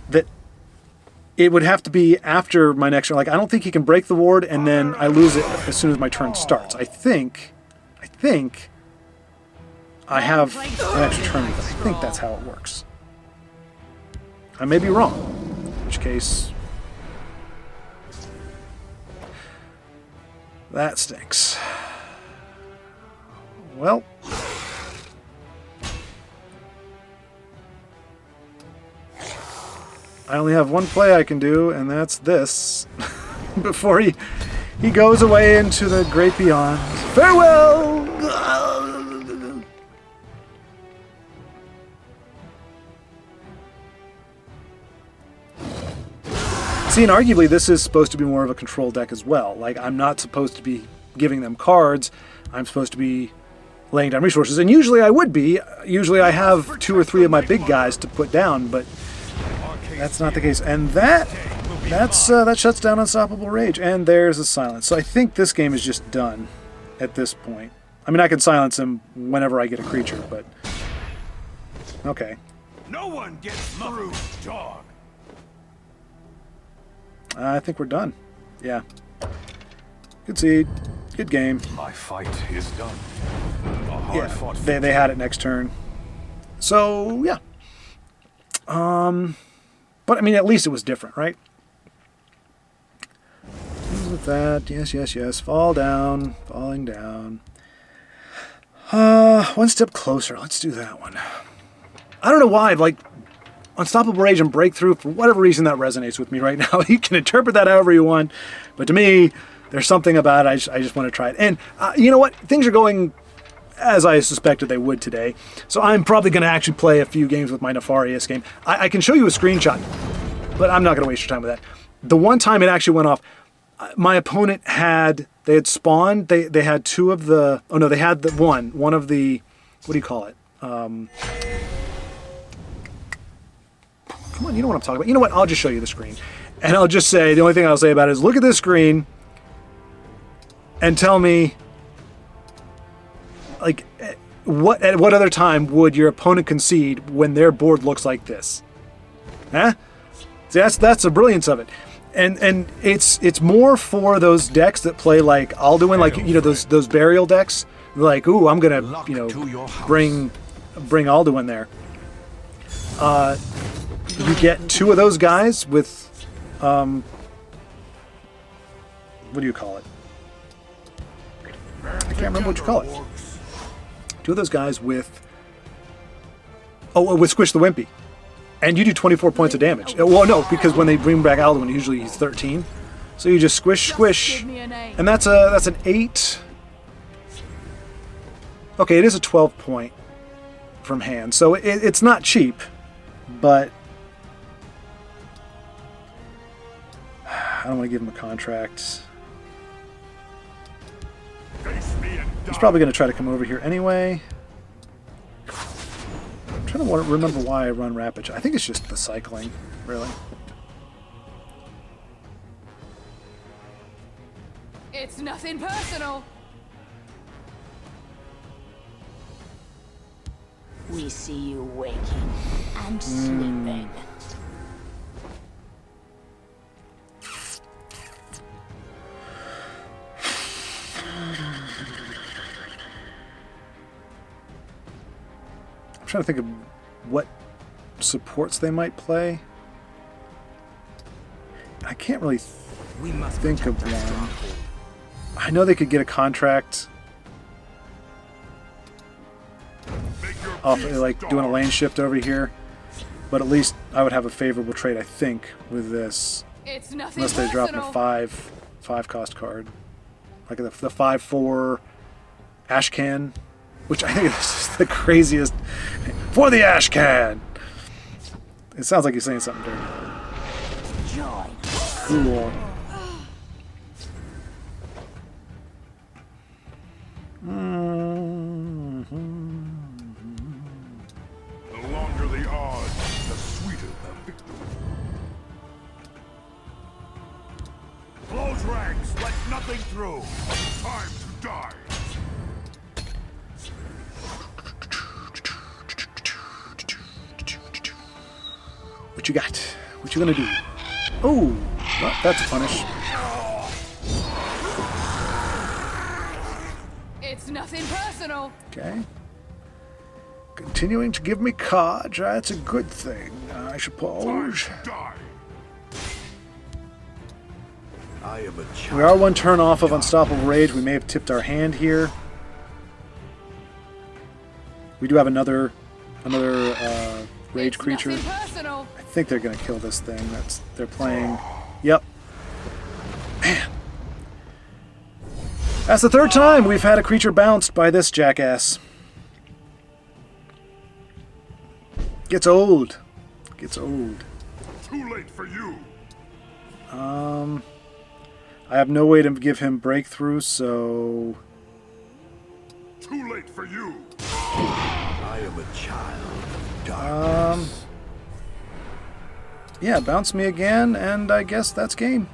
that it would have to be after my next turn. Like, I don't think he can break the ward and then I lose it as soon as my turn starts. I think I have an extra turn with it. I think that's how it works. I may be wrong. In which case, that stinks. Well, I only have one play I can do, and that's this. Before he goes away into the great beyond. Farewell! See, and arguably this is supposed to be more of a control deck as well. Like, I'm not supposed to be giving them cards. I'm supposed to be laying down resources. And usually I would be. Usually I have 2 or 3 of my big guys to put down, but that's not the case. And that shuts down Unstoppable Rage. And there's a silence. So I think this game is just done at this point. I mean, I can silence him whenever I get a creature, but okay. No one gets through, dog. I think we're done. Yeah. Good seed. Good game. My fight is done. Yeah, they had it next turn. So, yeah. But, I mean, at least it was different, right? With that, yes, yes, yes. Fall down. Falling down. One step closer. Let's do that one. I don't know why, like, Unstoppable Rage and Breakthrough, for whatever reason, that resonates with me right now. You can interpret that however you want, but to me, there's something about it. I just want to try it. And you know what? Things are going as I suspected they would today, so I'm probably going to actually play a few games with my Nefarious game. I can show you a screenshot, but I'm not going to waste your time with that. The one time it actually went off, my opponent they had spawned, they had 2 of the, oh no, they had the one of the, what do you call it? Come on, you know what I'm talking about. You know what? I'll just show you the screen. And I'll just say, the only thing I'll say about it is look at this screen and tell me, like, at what other time would your opponent concede when their board looks like this? Huh? See, that's the brilliance of it. And it's more for those decks that play like Alduin, like, you know, those burial decks. Like, ooh, I'm gonna, you know, bring Alduin there. You get 2 of those guys with, what do you call it? I can't remember what you call it. 2 of those guys with, with Squish the Wimpy. And you do 24 points of damage. Well, no, because when they bring back Alduin, usually he's 13. So you just squish, squish. And that's an 8. Okay, it is a 12 point from hand. So it's not cheap, but I don't want to give him a contract. He's probably going to try to come over here anyway. I'm trying to remember why I run Rapid. I think it's just the cycling, really. It's nothing personal. We see you waking and sleeping. I'm trying to think of what supports they might play. I can't really think of one. I know they could get a contract off, like doing a lane shift over here, but at least I would have a favorable trade, I think, with this. It's nothing Unless they drop in a personal. five cost card. Like the 5/4 ash can, which I think is just the craziest. For the ash can! It sounds like you're saying something dirty. Joy. Cool. The longer the odds, the sweeter the victory. Close ranks, let nothing through. Time to die. What you got? What you gonna do? Oh, well, that's a punish. It's nothing personal. Okay. Continuing to give me cards. That's a good thing, I Time suppose. to die. I am a child. We are one turn off of Unstoppable Rage. We may have tipped our hand here. We do have another rage It's creature. nothing personal. I think they're gonna kill this thing. They're playing. Yep. Man. That's the third time we've had a creature bounced by this jackass. Gets old. Gets old. Too late for you. I have no way to give him breakthrough, so Too late for you. I am a child of darkness. yeah, bounce me again, and I guess that's game.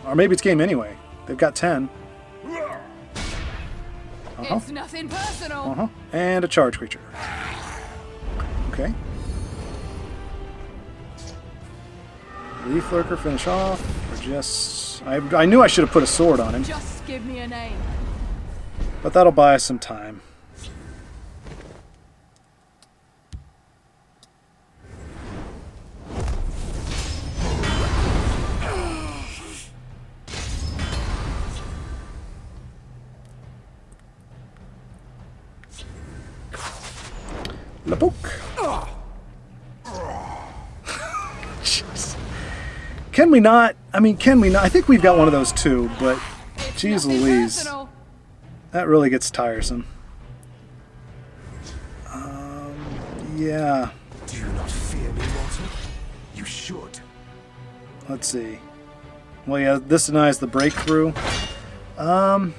Or maybe it's game anyway. They've got 10. It's nothing personal. And a charge creature. Okay. Leaf Lurker, finish off. Or just... I knew I should have put a sword on him, Just give me a name. but that'll buy us some time. Lapook. Jeez. Can we not? I mean, can we not? I think we've got one of those too, but It's Jeez nothing Louise. personal. that really gets tiresome. Yeah. Do you not fear me, Walter? You should. Let's see. Well, yeah, this denies the breakthrough. The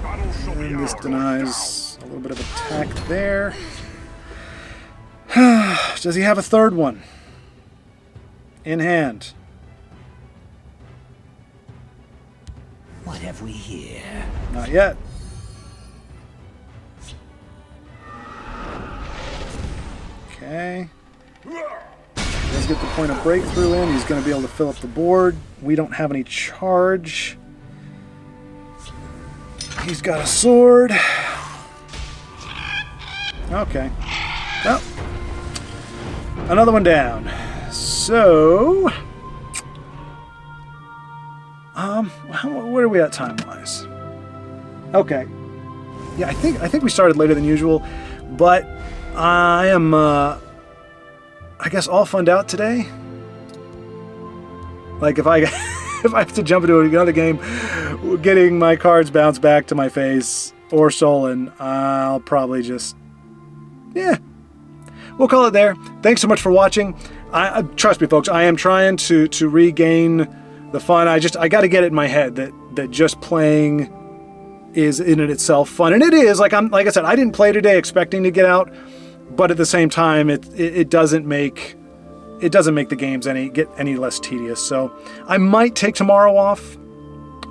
battle shall be And this ours denies a little bit of attack there. Does he have a third one? In hand. What have we here? Not yet. Okay. Does get the point of breakthrough in. He's going to be able to fill up the board. We don't have any charge. He's got a sword. Okay. Well, another one down. So, where are we at time-wise? Okay. Yeah, I think we started later than usual, but I am, I guess, all funned out today. Like, if I if I have to jump into another game, getting my cards bounced back to my face or stolen, I'll probably just, yeah. We'll call it there. Thanks so much for watching. I trust me, folks. I am trying to regain the fun. I got to get it in my head that just playing is in it itself fun, and it is. Like I said, I didn't play today expecting to get out, but at the same time, it doesn't make the games get any less tedious. So I might take tomorrow off.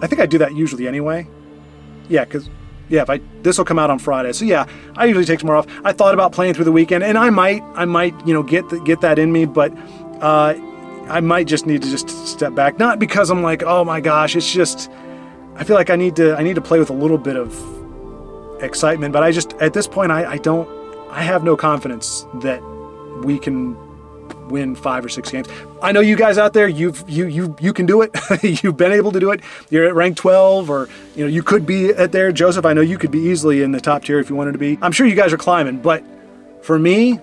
I think I do that usually anyway. Yeah, because. Yeah, this will come out on Friday, so yeah, I usually take tomorrow off. I thought about playing through the weekend, and I might, get that in me, but I might just need to just step back. Not because I'm like, oh my gosh, it's just I feel like I need to play with a little bit of excitement, but at this point I have no confidence that we can win 5 or 6 games. I know you guys out there, you can do it. You've been able to do it. You're at rank 12, or you could be at there. Joseph, I know you could be easily in the top tier if you wanted to be. I'm sure you guys are climbing, but for me,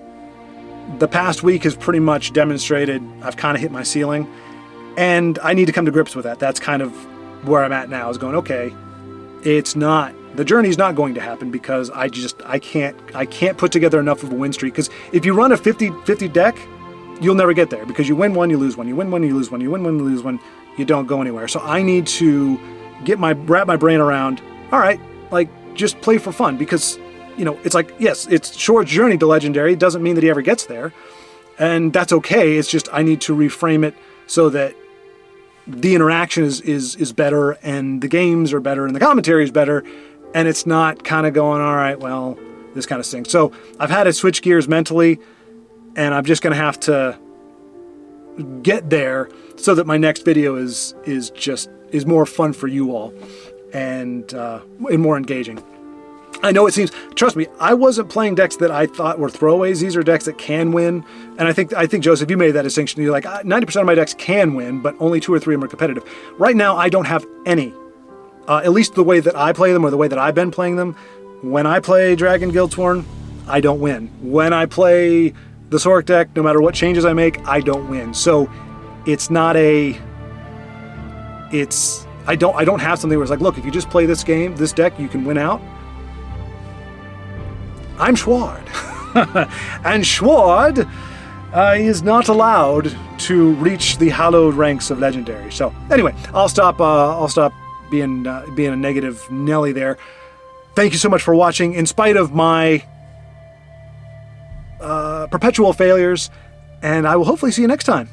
the past week has pretty much demonstrated I've kind of hit my ceiling, and I need to come to grips with that. That's kind of where I'm at now, is going, okay, the journey's not going to happen because I can't put together enough of a win streak. Because if you run a 50-50 deck, you'll never get there, because you win one, you lose one, you win one, you lose one, you win one, you lose one, you don't go anywhere. So I need to wrap my brain around, all right, like, just play for fun, because, it's like, yes, it's Schwaaard's journey to Legendary. It doesn't mean that he ever gets there, and that's okay. It's just I need to reframe it so that the interaction is better, and the games are better, and the commentary is better, and it's not kind of going, all right, well, this kind of stinks. So I've had to switch gears mentally, and I'm just going to have to get there so that my next video is more fun for you all, and more engaging. I know it seems, trust me, I wasn't playing decks that I thought were throwaways. These are decks that can win. And I think Joseph, you made that distinction. You're like, 90% of my decks can win, but only 2 or 3 of them are competitive. Right now, I don't have any. At least the way that I play them, or the way that I've been playing them. When I play Dragon Guildsworn, I don't win. When I play the Sork deck, no matter what changes I make, I don't win. So it's not I don't have something where it's like, look, if you just play this deck, you can win out. I'm Schwaaard, and Schwaaard is not allowed to reach the hallowed ranks of Legendary. So anyway, I'll stop being a negative Nelly there. Thank you so much for watching. In spite of my perpetual failures, and I will hopefully see you next time.